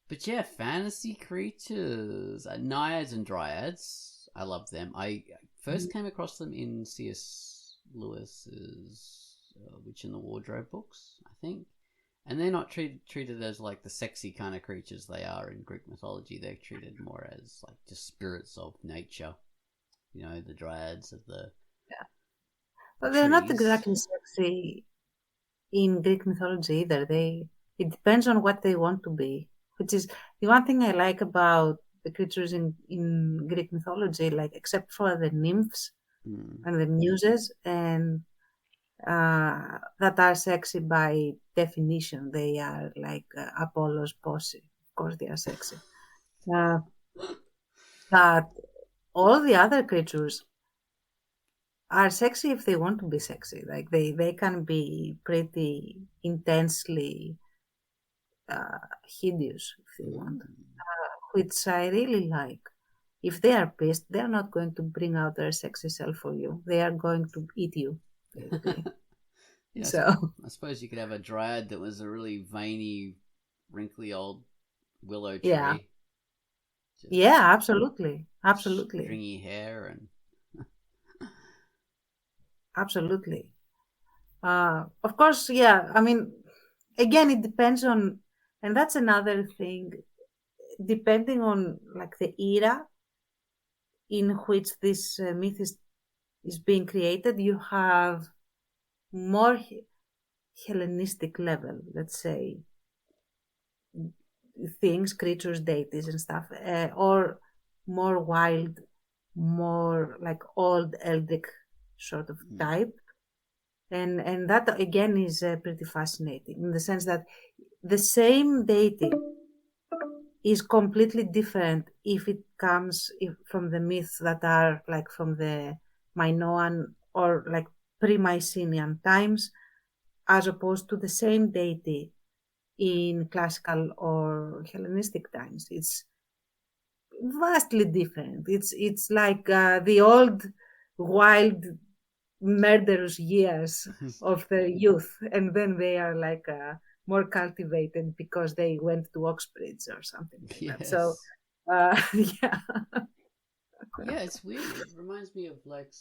But yeah, fantasy creatures, naiads and dryads. I love them. I first came across them in C.S. Lewis's Witch in the Wardrobe books, I think. And they're not treated as like the sexy kind of creatures they are in Greek mythology. They're treated more as like just spirits of nature. You know, the dryads of the But they're not trees. exactly sexy in Greek mythology either. It depends on what they want to be, which is the one thing I like about the creatures in Greek mythology, like except for the nymphs and the muses, and that are sexy by definition. They are like Apollo's posse. Of course, they are sexy. But all the other creatures are sexy if they want to be sexy. Like they can be pretty intensely hideous if they want, which I really like. If they are pissed, they are not going to bring out their sexy self for you. They are going to eat you. Yeah, So I suppose you could have a dryad that was a really veiny, wrinkly old willow tree. yeah, Just yeah, absolutely, absolutely, stringy hair and absolutely. Of course, yeah. I mean, again, it depends on, and that's another thing. Depending on like the era in which this myth is being created, you have more Hellenistic level, let's say, things, creatures, deities, and stuff, or more wild, more like old Eldic sort of type. And that again is pretty fascinating in the sense that the same deity is completely different if it comes from the myths that are like from the Minoan or like pre-Mycenaean times, as opposed to the same deity in classical or Hellenistic times. It's vastly different. It's like the old wild murderous years of the youth, and then they are like more cultivated because they went to Oxbridge or something like that. So yeah. Yeah, it's weird. It reminds me of like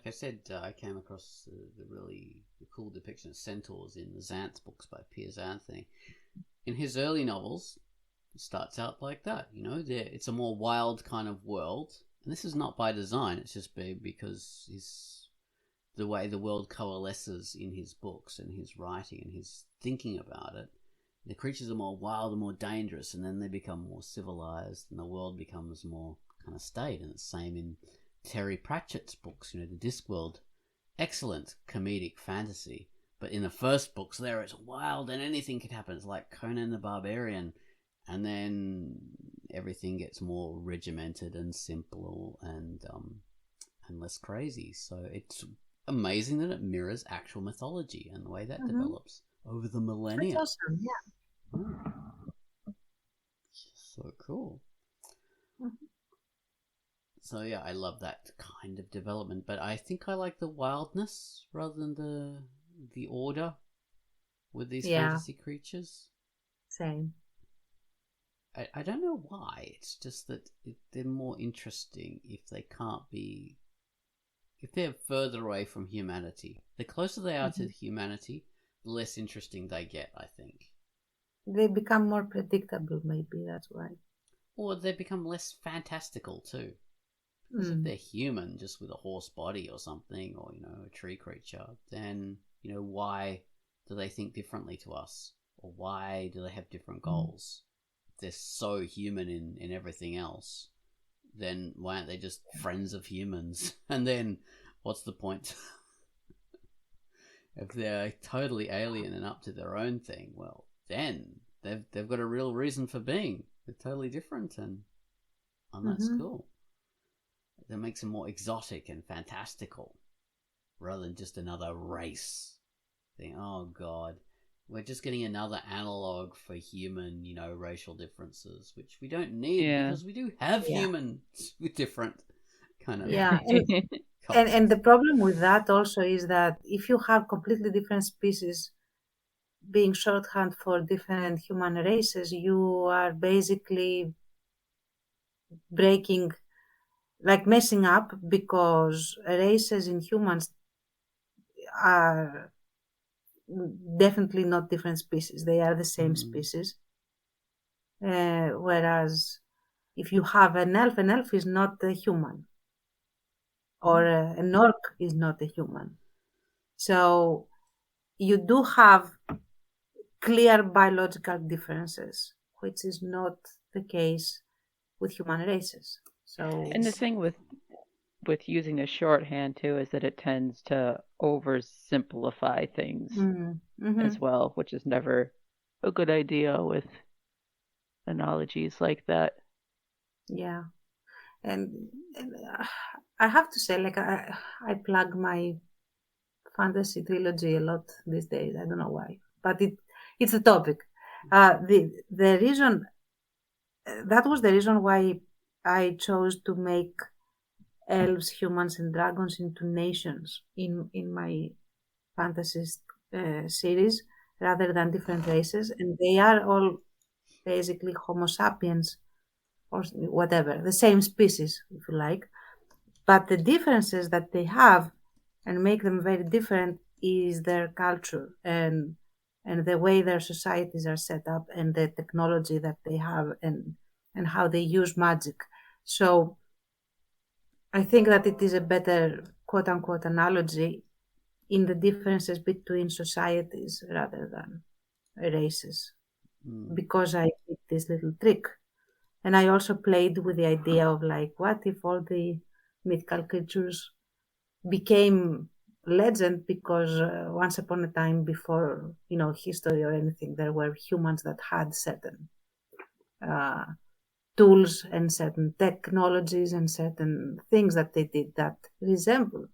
I said, I came across the cool depiction of centaurs in the Xanth books by Piers Anthony. In his early novels, it starts out like that. You know, it's a more wild kind of world, and this is not by design. It's just because the way the world coalesces in his books and his writing and his thinking about it. The creatures are more wild and more dangerous, and then they become more civilized, and the world becomes more kind of staid. And it's the same in Terry Pratchett's books, you know, the Discworld. Excellent comedic fantasy. But in the first books there, it's wild and anything could happen. It's like Conan the Barbarian. And then everything gets more regimented and simple and less crazy. So it's amazing that it mirrors actual mythology and the way that develops over the millennia. That's awesome, yeah. So cool. So yeah, I love that kind of development, but I think I like the wildness rather than the order with these fantasy creatures. Same. I don't know why. It's just that they're more interesting if they're further away from humanity. The closer they are to humanity, the less interesting they get, I think. They become more predictable, maybe, that's why. Or they become less fantastical, too. Because if they're human, just with a horse body or something, or, you know, a tree creature, then, you know, why do they think differently to us? Or why do they have different goals? If they're so human in everything else, then why aren't they just friends of humans? And then what's the point? If they're totally alien and up to their own thing, well, then they've got a real reason for being. They're totally different, and that's cool. That makes them more exotic and fantastical, rather than just another race thing. Oh God, we're just getting another analog for human, racial differences, which we don't need because we do have humans with different kind of and the problem with that also is that if you have completely different species being shorthand for different human races, you are basically breaking, like messing up, because races in humans are definitely not different species. They are the same species. Whereas if you have an elf is not a human. Or an orc is not a human. So you do have clear biological differences, which is not the case with human races. And the thing with using a shorthand too is that it tends to oversimplify things as well, which is never a good idea with analogies like that. Yeah, and I have to say, like I plug my fantasy trilogy a lot these days. I don't know why, but it's a topic. The reason that was the reason why I chose to make elves, humans, and dragons into nations in my fantasy series rather than different races, and they are all basically Homo sapiens or whatever, the same species, if you like. But the differences that they have and make them very different is their culture and the way their societies are set up and the technology that they have and how they use magic. So I think that it is a better quote-unquote analogy in the differences between societies rather than races, because I did this little trick. And I also played with the idea of, like, what if all the mythical creatures became legend because once upon a time, before history or anything, there were humans that had certain tools and certain technologies and certain things that they did that resembled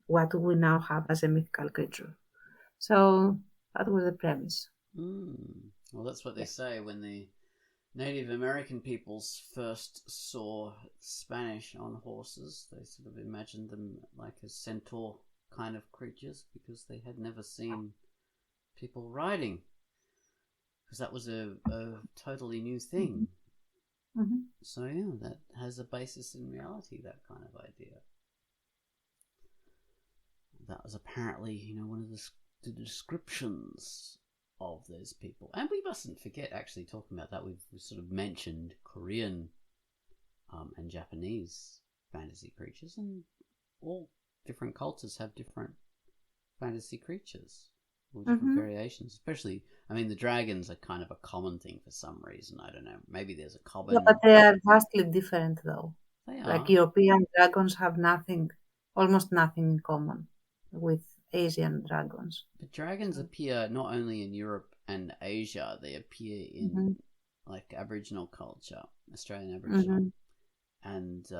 what we now have as a mythical creature. So that was the premise. Well, that's what they say when the Native American peoples first saw Spanish on horses. They sort of imagined them like a centaur kind of creatures because they had never seen people riding. Because that was a totally new thing. So yeah, that has a basis in reality, that kind of idea. That was apparently, one of the descriptions of those people. And we mustn't forget, actually, talking about that, we've sort of mentioned Korean and Japanese fantasy creatures, and all different cultures have different fantasy creatures, or different variations. Especially, the dragons are kind of a common thing for some reason. I don't know. Maybe there's a common... Yeah, but they are vastly different, though. They are. Like, European dragons have almost nothing in common with Asian dragons. But dragons appear not only in Europe and Asia, they appear in like Aboriginal culture, Australian Aboriginal, and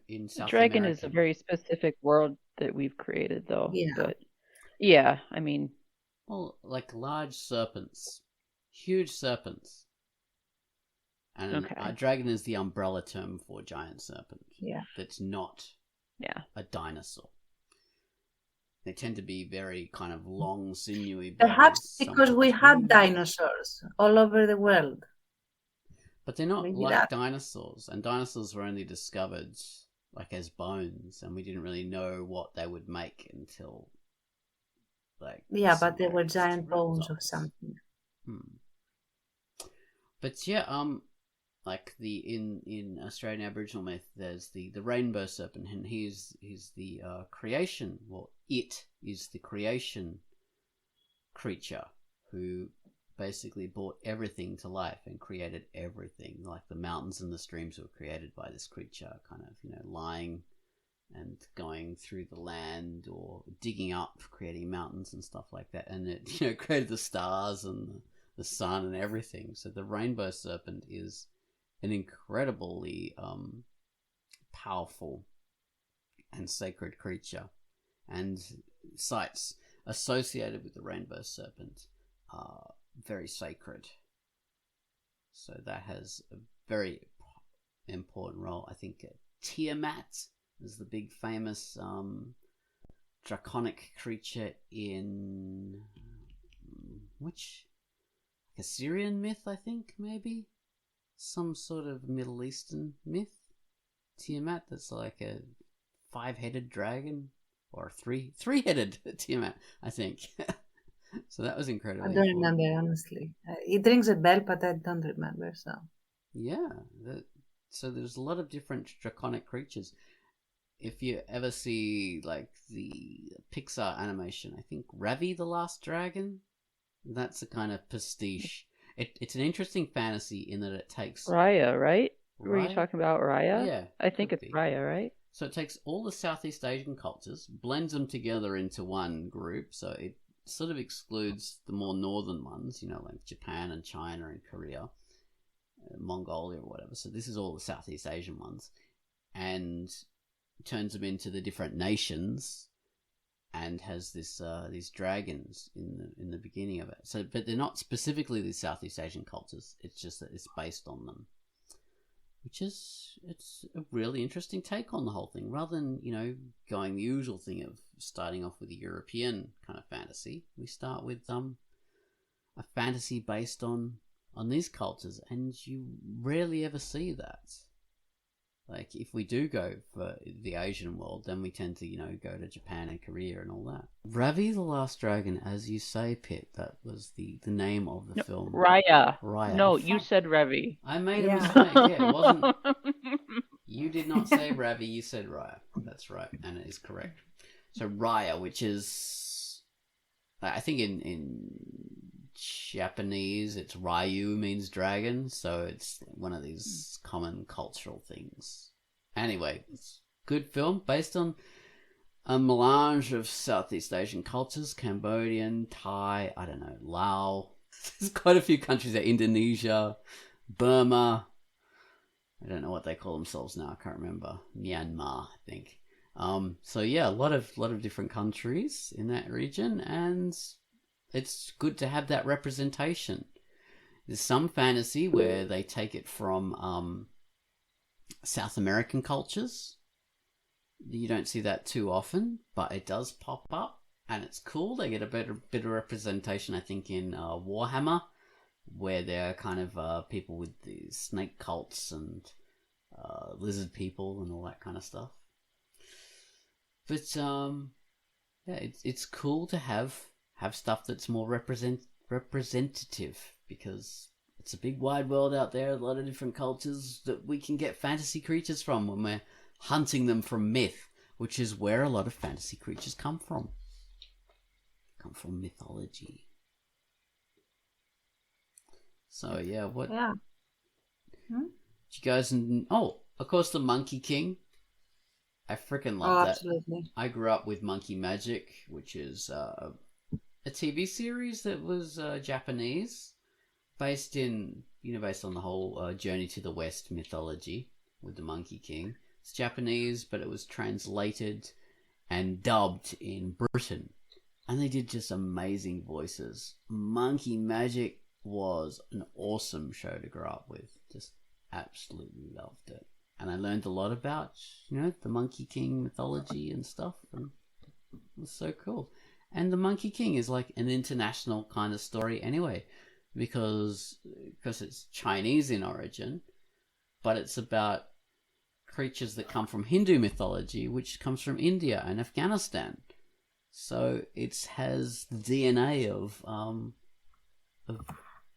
in South Dragon America. is a very specific world that we've created, though. Yeah. But well, like large serpents, huge serpents, and a dragon is the umbrella term for giant serpent. Yeah, that's not a dinosaur. They tend to be very kind of long, sinewy bodies. Perhaps because we had dinosaurs all over the world. But they're not like dinosaurs. And dinosaurs were only discovered like as bones. And we didn't really know what they would make until like... Yeah, but they were giant bones of something. But yeah, like in Australian Aboriginal myth, there's the rainbow serpent, and he's the creation. Well, it is the creation creature who basically brought everything to life and created everything. Like the mountains and the streams were created by this creature, kind of, lying and going through the land or digging up, creating mountains and stuff like that. And it, created the stars and the sun and everything. So the rainbow serpent is an incredibly powerful and sacred creature. And sites associated with the rainbow serpent are very sacred. So that has a very important role. I think Tiamat is the big famous draconic creature in which Assyrian myth, I think, maybe some sort of Middle Eastern myth. Tiamat, that's like a 5-headed dragon or three-headed Tiamat, I think. So that was incredibly. I don't remember, honestly. It rings a bell, but I don't remember. So yeah, so there's a lot of different draconic creatures. If you ever see like the Pixar animation, I think Ravi the Last Dragon, that's a kind of pastiche. It's an interesting fantasy in that it takes Raya, right? Were you Raya? talking about Raya? Yeah, I think could it's be. Raya, right? So it takes all the Southeast Asian cultures, blends them together into one group, so it sort of excludes the more northern ones, like Japan and China and Korea, Mongolia or whatever. So this is all the Southeast Asian ones, and turns them into the different nations, and has this these dragons in the beginning of it. So, but they're not specifically the Southeast Asian cultures. It's just that it's based on them, which is it's a really interesting take on the whole thing. Rather than going the usual thing of starting off with a European kind of fantasy, we start with a fantasy based on these cultures, and you rarely ever see that. Like, if we do go for the Asian world, then we tend to, go to Japan and Korea and all that. Ravi the Last Dragon, as you say, Pit, that was the name of the film. Raya. Raya. No, you said Ravi. I made a mistake. Yeah, it wasn't. You did not say Ravi, you said Raya. That's right, and it is correct. So Raya, which is, I think in Japanese, it's Ryu means dragon, so it's one of these common cultural things. Theanyway, it's a good film based on a melange of Southeast Asian cultures, Cambodian, Thai, I don't know, Laos. There's quite a few countries there, Indonesia, Burma. I don't know what they call themselves now, I can't remember. Myanmar, I think. So yeah, a lot of different countries in that region, and it's good to have that representation. There's some fantasy where they take it from South American cultures. You don't see that too often, but it does pop up, and it's cool. They get a bit of representation, I think, in Warhammer, where they're kind of people with the snake cults and lizard people and all that kind of stuff. But yeah, it's cool to have stuff that's more representative, because it's a big wide world out there, a lot of different cultures that we can get fantasy creatures from when we're hunting them from myth, which is where a lot of fantasy creatures come from. Come from mythology. So yeah, what? Yeah. You guys, of course, the Monkey King. I freaking love that. Absolutely. I grew up with Monkey Magic, which is a TV series that was Japanese, based on the whole Journey to the West mythology with the Monkey King. It's Japanese, but it was translated and dubbed in Britain, and they did just amazing voices. Monkey Magic was an awesome show to grow up with. Just absolutely loved it. And I learned a lot about, the Monkey King mythology and stuff, and it was so cool. And the Monkey King is like an international kind of story anyway, because it's Chinese in origin, but it's about creatures that come from Hindu mythology, which comes from India and Afghanistan. So it has the DNA of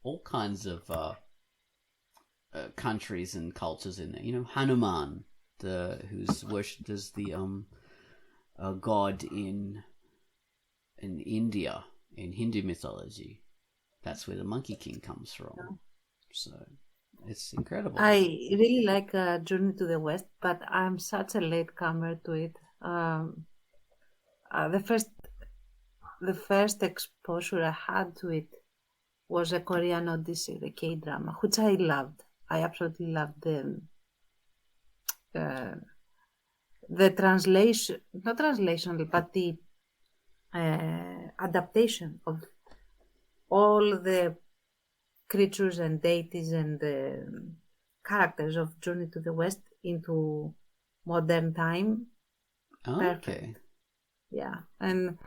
all kinds of countries and cultures in there. Hanuman, who's worshipped as the god in India in Hindu mythology. that's where the Monkey King comes from. So it's incredible. I really like Journey to the West, but I'm such a latecomer to it. The first exposure I had to it was a Korean Odyssey, the K-drama, which I loved. I absolutely loved the translation, not translation, but the adaptation of all the creatures and deities and characters of Journey to the West into modern time. Okay. Perfect. Yeah, and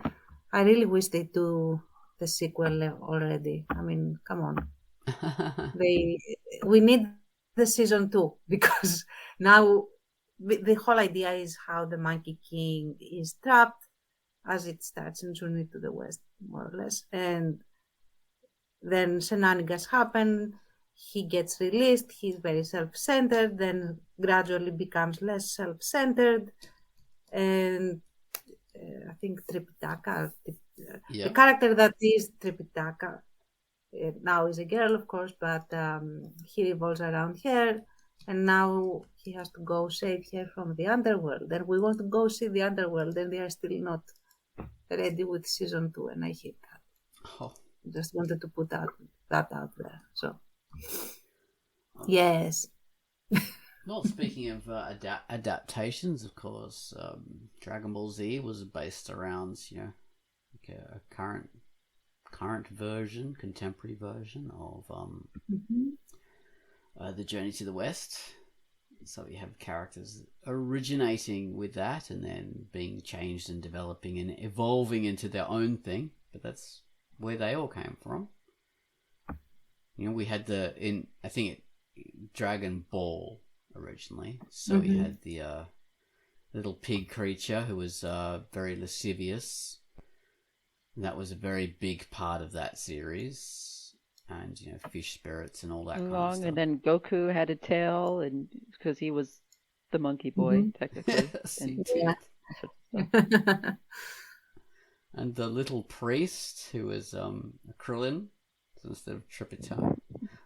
I really wish they do the sequel already. I mean, come on. We need the season 2 because now the whole idea is how the Monkey King is trapped as it starts in Journey to the West, more or less, and then shenanigans happen. He gets released. He's very self-centered. Then gradually becomes less self-centered, and I think Tripitaka, the character that is Tripitaka, now is a girl, of course, but he revolves around her, and now he has to go save her from the underworld. Then we want to go see the underworld, and they are still not ready with season 2, and I hate that. Oh. Just wanted to put that out there. So, yes. Well, speaking of adaptations, of course, Dragon Ball Z was based around, like a current version, contemporary version of the Journey to the West. So you have characters originating with that and then being changed and developing and evolving into their own thing. But that's where they all came from. We had Dragon Ball originally. So we had the little pig creature who was very lascivious. And that was a very big part of that series. And, fish spirits and all that kind of stuff. And then Goku had a tail, and because he was the monkey boy, technically. And the little priest who was a Krillin, so instead of Tripitaka.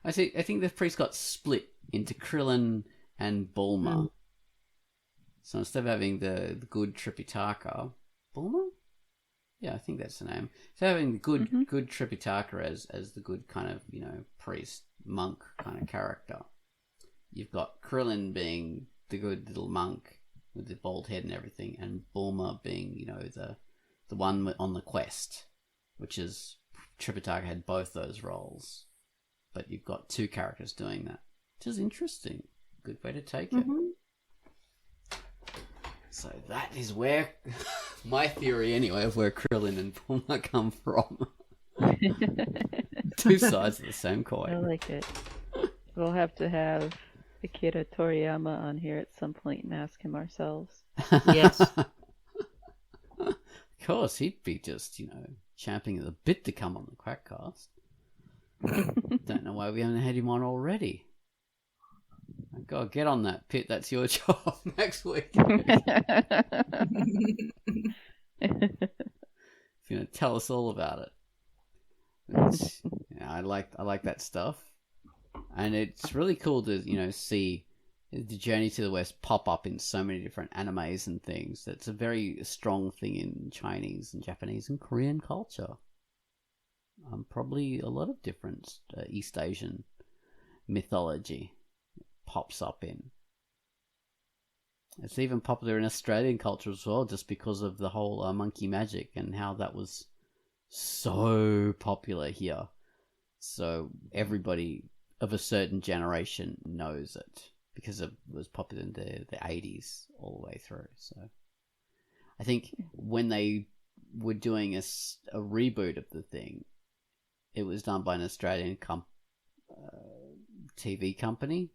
I think the priest got split into Krillin and Bulma. So instead of having the good Tripitaka, Bulma? Yeah, I think that's the name. So having the good Tripitaka as the good kind of, priest, monk kind of character. You've got Krillin being the good little monk with the bald head and everything, and Bulma being, the one on the quest, which is Tripitaka had both those roles. But you've got two characters doing that, which is interesting. Good way to take it. So that is where my theory, anyway, of where Krillin and Bulma come from. Two sides of the same coin. I like it. We'll have to have Akira Toriyama on here at some point and ask him ourselves. Yes. Of course, he'd be just, champing at the bit to come on the QUACKCAST. Don't know why we haven't had him on already. God, get on that, Pit. That's your job next week. Tell us all about it. I like that stuff, and it's really cool to see the Journey to the West pop up in so many different animes and things. That's a very strong thing in Chinese and Japanese and Korean culture. Probably a lot of different East Asian mythology pops up in. It's even popular in Australian culture as well, just because of the whole monkey magic and how that was so popular here. So everybody of a certain generation knows it because it was popular in the 80s all the way through. So I think when they were doing a reboot of the thing, it was done by an Australian TV company,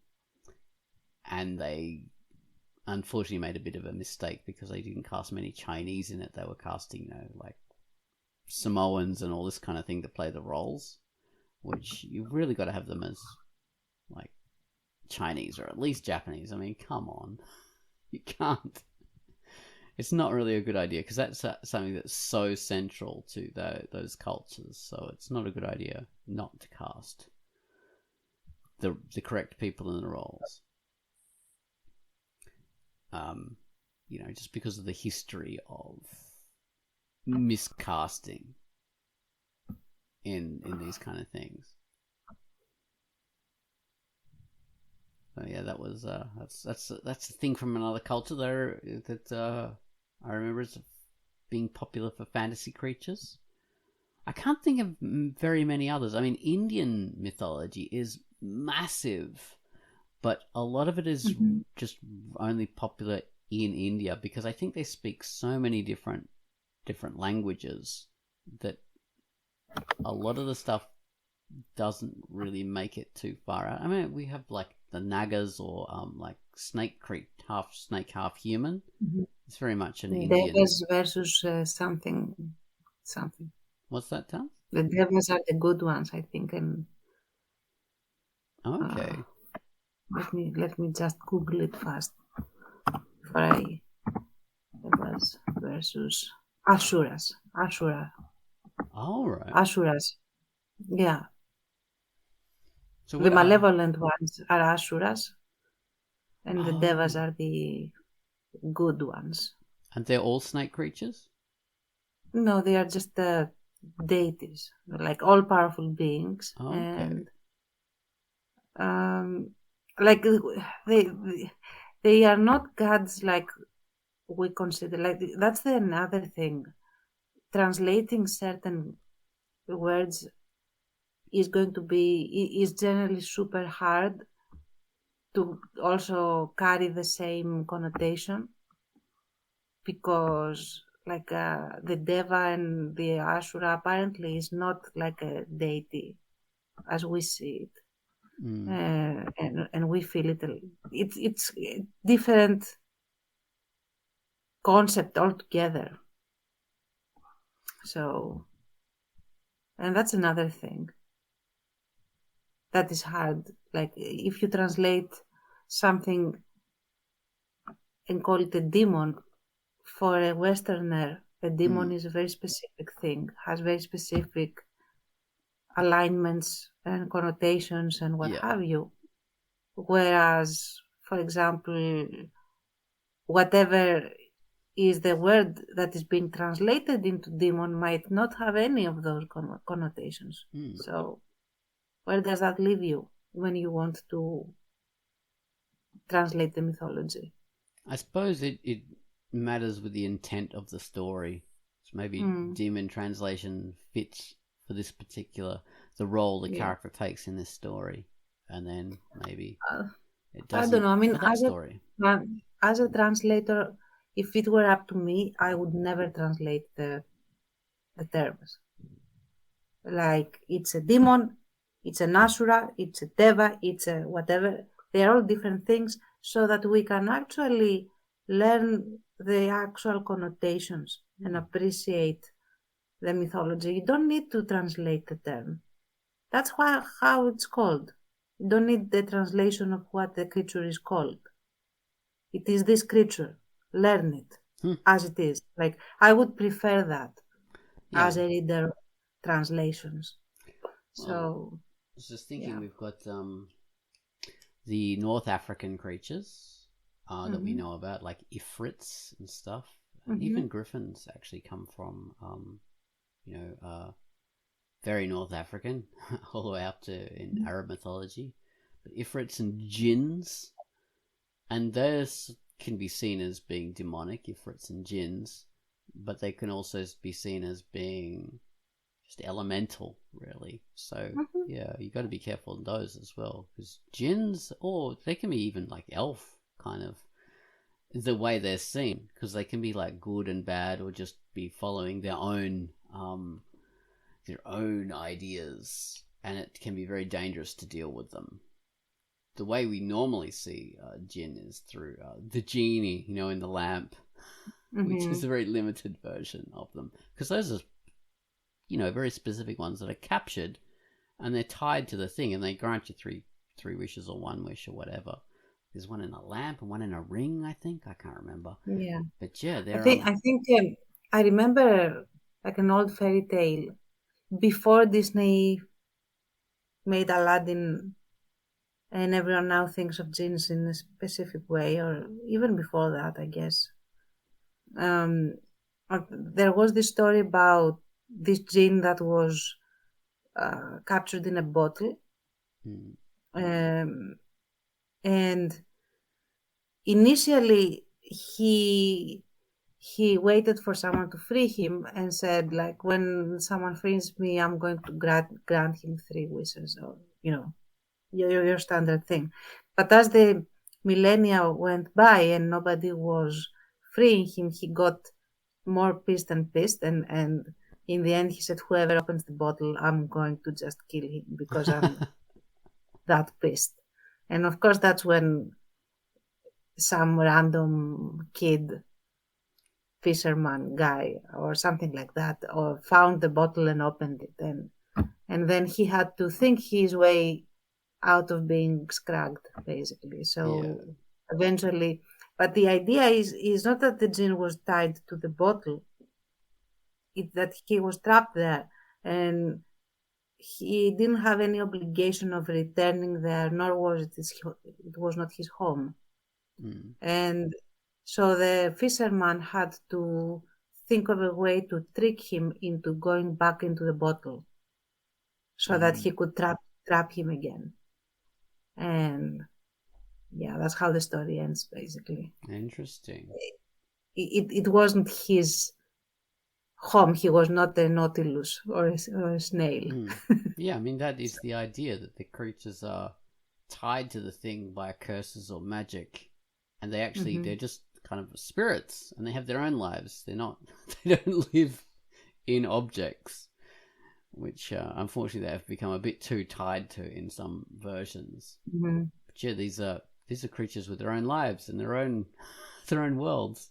and they unfortunately made a bit of a mistake because they didn't cast many Chinese in it. They were casting, like Samoans and all this kind of thing to play the roles, which you've really got to have them as like Chinese or at least Japanese. I mean, come on, you can't. it's not really a good idea because that's something that's so central to those cultures. So it's not a good idea not to cast the correct people in the roles. Just because of the history of miscasting in these kind of things. So yeah, that was that's a thing from another culture there that I remember as being popular for fantasy creatures. I can't think of very many others. I mean, Indian mythology is massive, but a lot of it is just only popular in India because I think they speak so many different languages that a lot of the stuff doesn't really make it too far out. I mean, we have like the Nagas or like half snake, half human. It's very much an Indian. Devas versus something. What's that, Tom? The Devas are the good ones, I think. And okay. Let me just Google it fast. Devas versus Asuras. All right. Asuras. Yeah. So the malevolent ones are Asuras, and the Devas are the good ones. And they're all snake creatures? No, they are just the deities, like all powerful beings. Oh, okay. And like they are not gods like we consider. Like that's another thing. Translating certain words is generally super hard to also carry the same connotation, because like the Deva and the Asura apparently is not like a deity as we see it. And we feel it. It's a different concept altogether. So, and that's another thing that is hard. Like if you translate something and call it a demon, for a Westerner, a demon is a very specific thing, has very specific alignments and connotations and what have you. Whereas, for example, whatever is the word that is being translated into demon might not have any of those connotations. So where does that leave you when you want to translate the mythology? I suppose it matters with the intent of the story. So maybe demon translation fits for this particular, the role the character takes in this story. And then maybe it doesn't. I don't know. I mean, as a translator, if it were up to me, I would never translate the terms. Like, it's a demon, it's an Asura, it's a Deva, it's a whatever. They are all different things, so that we can actually learn the actual connotations and appreciate the mythology. You don't need to translate the term. That's how it's called. You don't need the translation of what the creature is called. It is this creature. Learn it as it is. Like, I would prefer that as a reader of translations. So, I was just thinking we've got the North African creatures that we know about, like Ifrits and stuff. And even griffins actually come from, very North African, all the way up to in Arab mythology. But Ifrits and jinns, and those can be seen as being demonic, Ifrits and jinns, but they can also be seen as being just elemental, really. So, you got to be careful in those as well, because jinns, or they can be even like elf, kind of, the way they're seen, because they can be like good and bad, or just be following their own ideas, and it can be very dangerous to deal with them. The way we normally see jinn is through the genie, in the lamp, which is a very limited version of them, because those are, very specific ones that are captured, and they're tied to the thing, and they grant you three wishes or one wish or whatever. there's one in a lamp and one in a ring, I think. I can't remember. Yeah. But yeah, I they're think I remember like an old fairy tale before Disney made Aladdin, and everyone now thinks of jinns in a specific way, or even before that, I guess. Um, there was this story about this jinn that was captured in a bottle, Hmm. um, and initially he waited for someone to free him and said, like, when someone frees me, I'm going to grant him 3 wishes, or your standard thing. But as the millennia went by and nobody was freeing him, he got more pissed and pissed, and in the end he said, whoever opens the bottle, I'm going to just kill him because I'm that pissed. And of course that's when some random kid fisherman guy or something like that or found the bottle and opened it, and then he had to think his way out of being scragged, basically. So Yeah. eventually, but the idea is not that the jinn was tied to the bottle, it's that he was trapped there, and he didn't have any obligation of returning there, nor was it was not his home. Mm. And so the fisherman had to think of a way to trick him into going back into the bottle so that he could trap him again. And yeah, that's how the story ends, basically. Interesting. It wasn't his home. He was not a nautilus or a snail. Yeah, I mean, that is the idea, that the creatures are tied to the thing by curses or magic, and they actually, they're just kind of spirits, and they have their own lives. They don't live in objects, which unfortunately they have become a bit too tied to in some versions. But yeah, these are creatures with their own lives and their own worlds.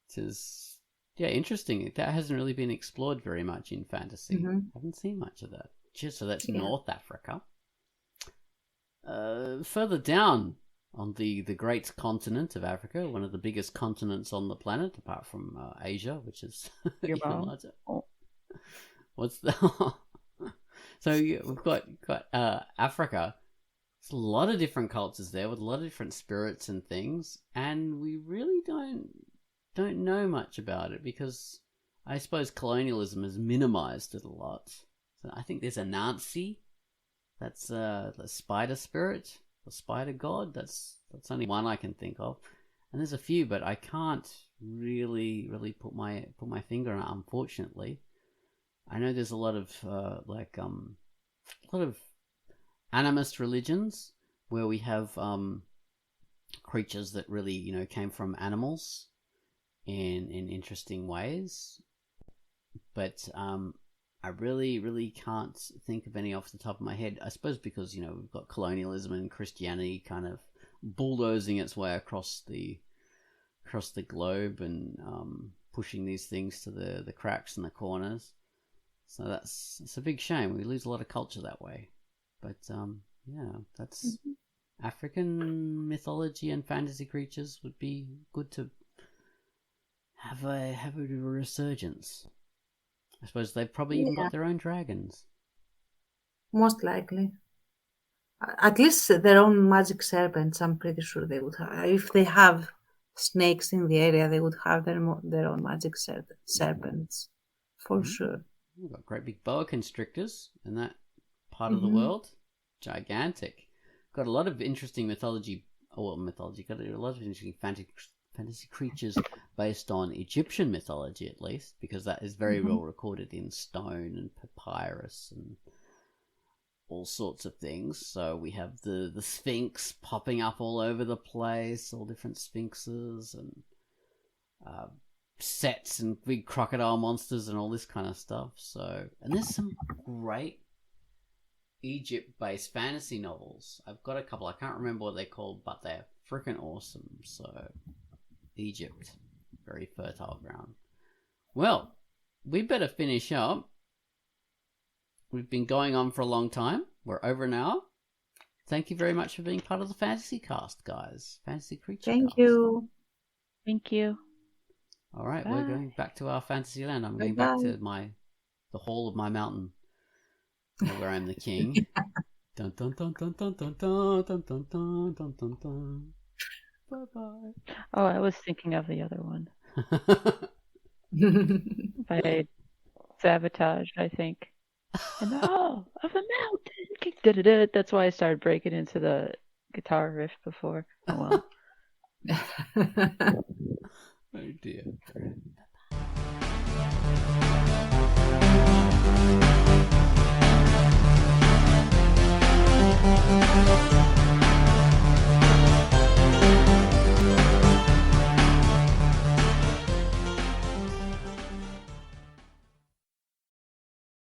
Which is, yeah, interesting. That hasn't really been explored very much in fantasy. I haven't seen much of that. So that's North Africa. Further down on the great continent of Africa, one of the biggest continents on the planet, apart from Asia, which is even larger. What's the? So yeah, we've got Africa. There's a lot of different cultures there with a lot of different spirits and things, and we really don't know much about it because I suppose colonialism has minimized it a lot. So I think there's a Nancy. That's the spider spirit, the spider god. That's only one I can think of, and there's a few, but I can't really put my finger on it, unfortunately. I know there's a lot of a lot of animist religions where we have creatures that really came from animals in interesting ways, but I really can't think of any off the top of my head. I suppose because we've got colonialism and Christianity kind of bulldozing its way across the globe and pushing these things to the cracks and the corners. So it's a big shame. We lose a lot of culture that way. But yeah, that's African mythology and fantasy creatures would be good to have a resurgence. I suppose they've probably even got their own dragons. Most likely. At least their own magic serpents, I'm pretty sure they would have. If they have snakes in the area, they would have their own magic serpents, for sure. We've got great big boa constrictors in that part of the world. Gigantic. Got a lot of interesting mythology. Got a lot of interesting fantasy creatures based on Egyptian mythology, at least, because that is very well recorded in stone and papyrus and all sorts of things. So we have the Sphinx popping up all over the place, all different sphinxes and sets and big crocodile monsters and all this kind of stuff. So, and there's some great Egypt-based fantasy novels. I've got a couple. I can't remember what they're called, but they're freaking awesome. So, Egypt, very fertile ground. Well, we better finish up. We've been going on for a long time. We're over an hour. thank you very much for being part of the Fantasy Cast, guys. Fantasy Creature Thank Cast. you. Thank you. All right, Bye. we're going back to our fantasy land. I'm going Bye-bye. back to the hall of my mountain, where I'm the king. Dun dun dun dun dun dun dun dun dun dun dun dun dun. Bye bye. Oh, I was thinking of the other one. By Sabotage, I think. In the hall of the mountain. That's why I started breaking into the guitar riff before. Oh well. Oh dear.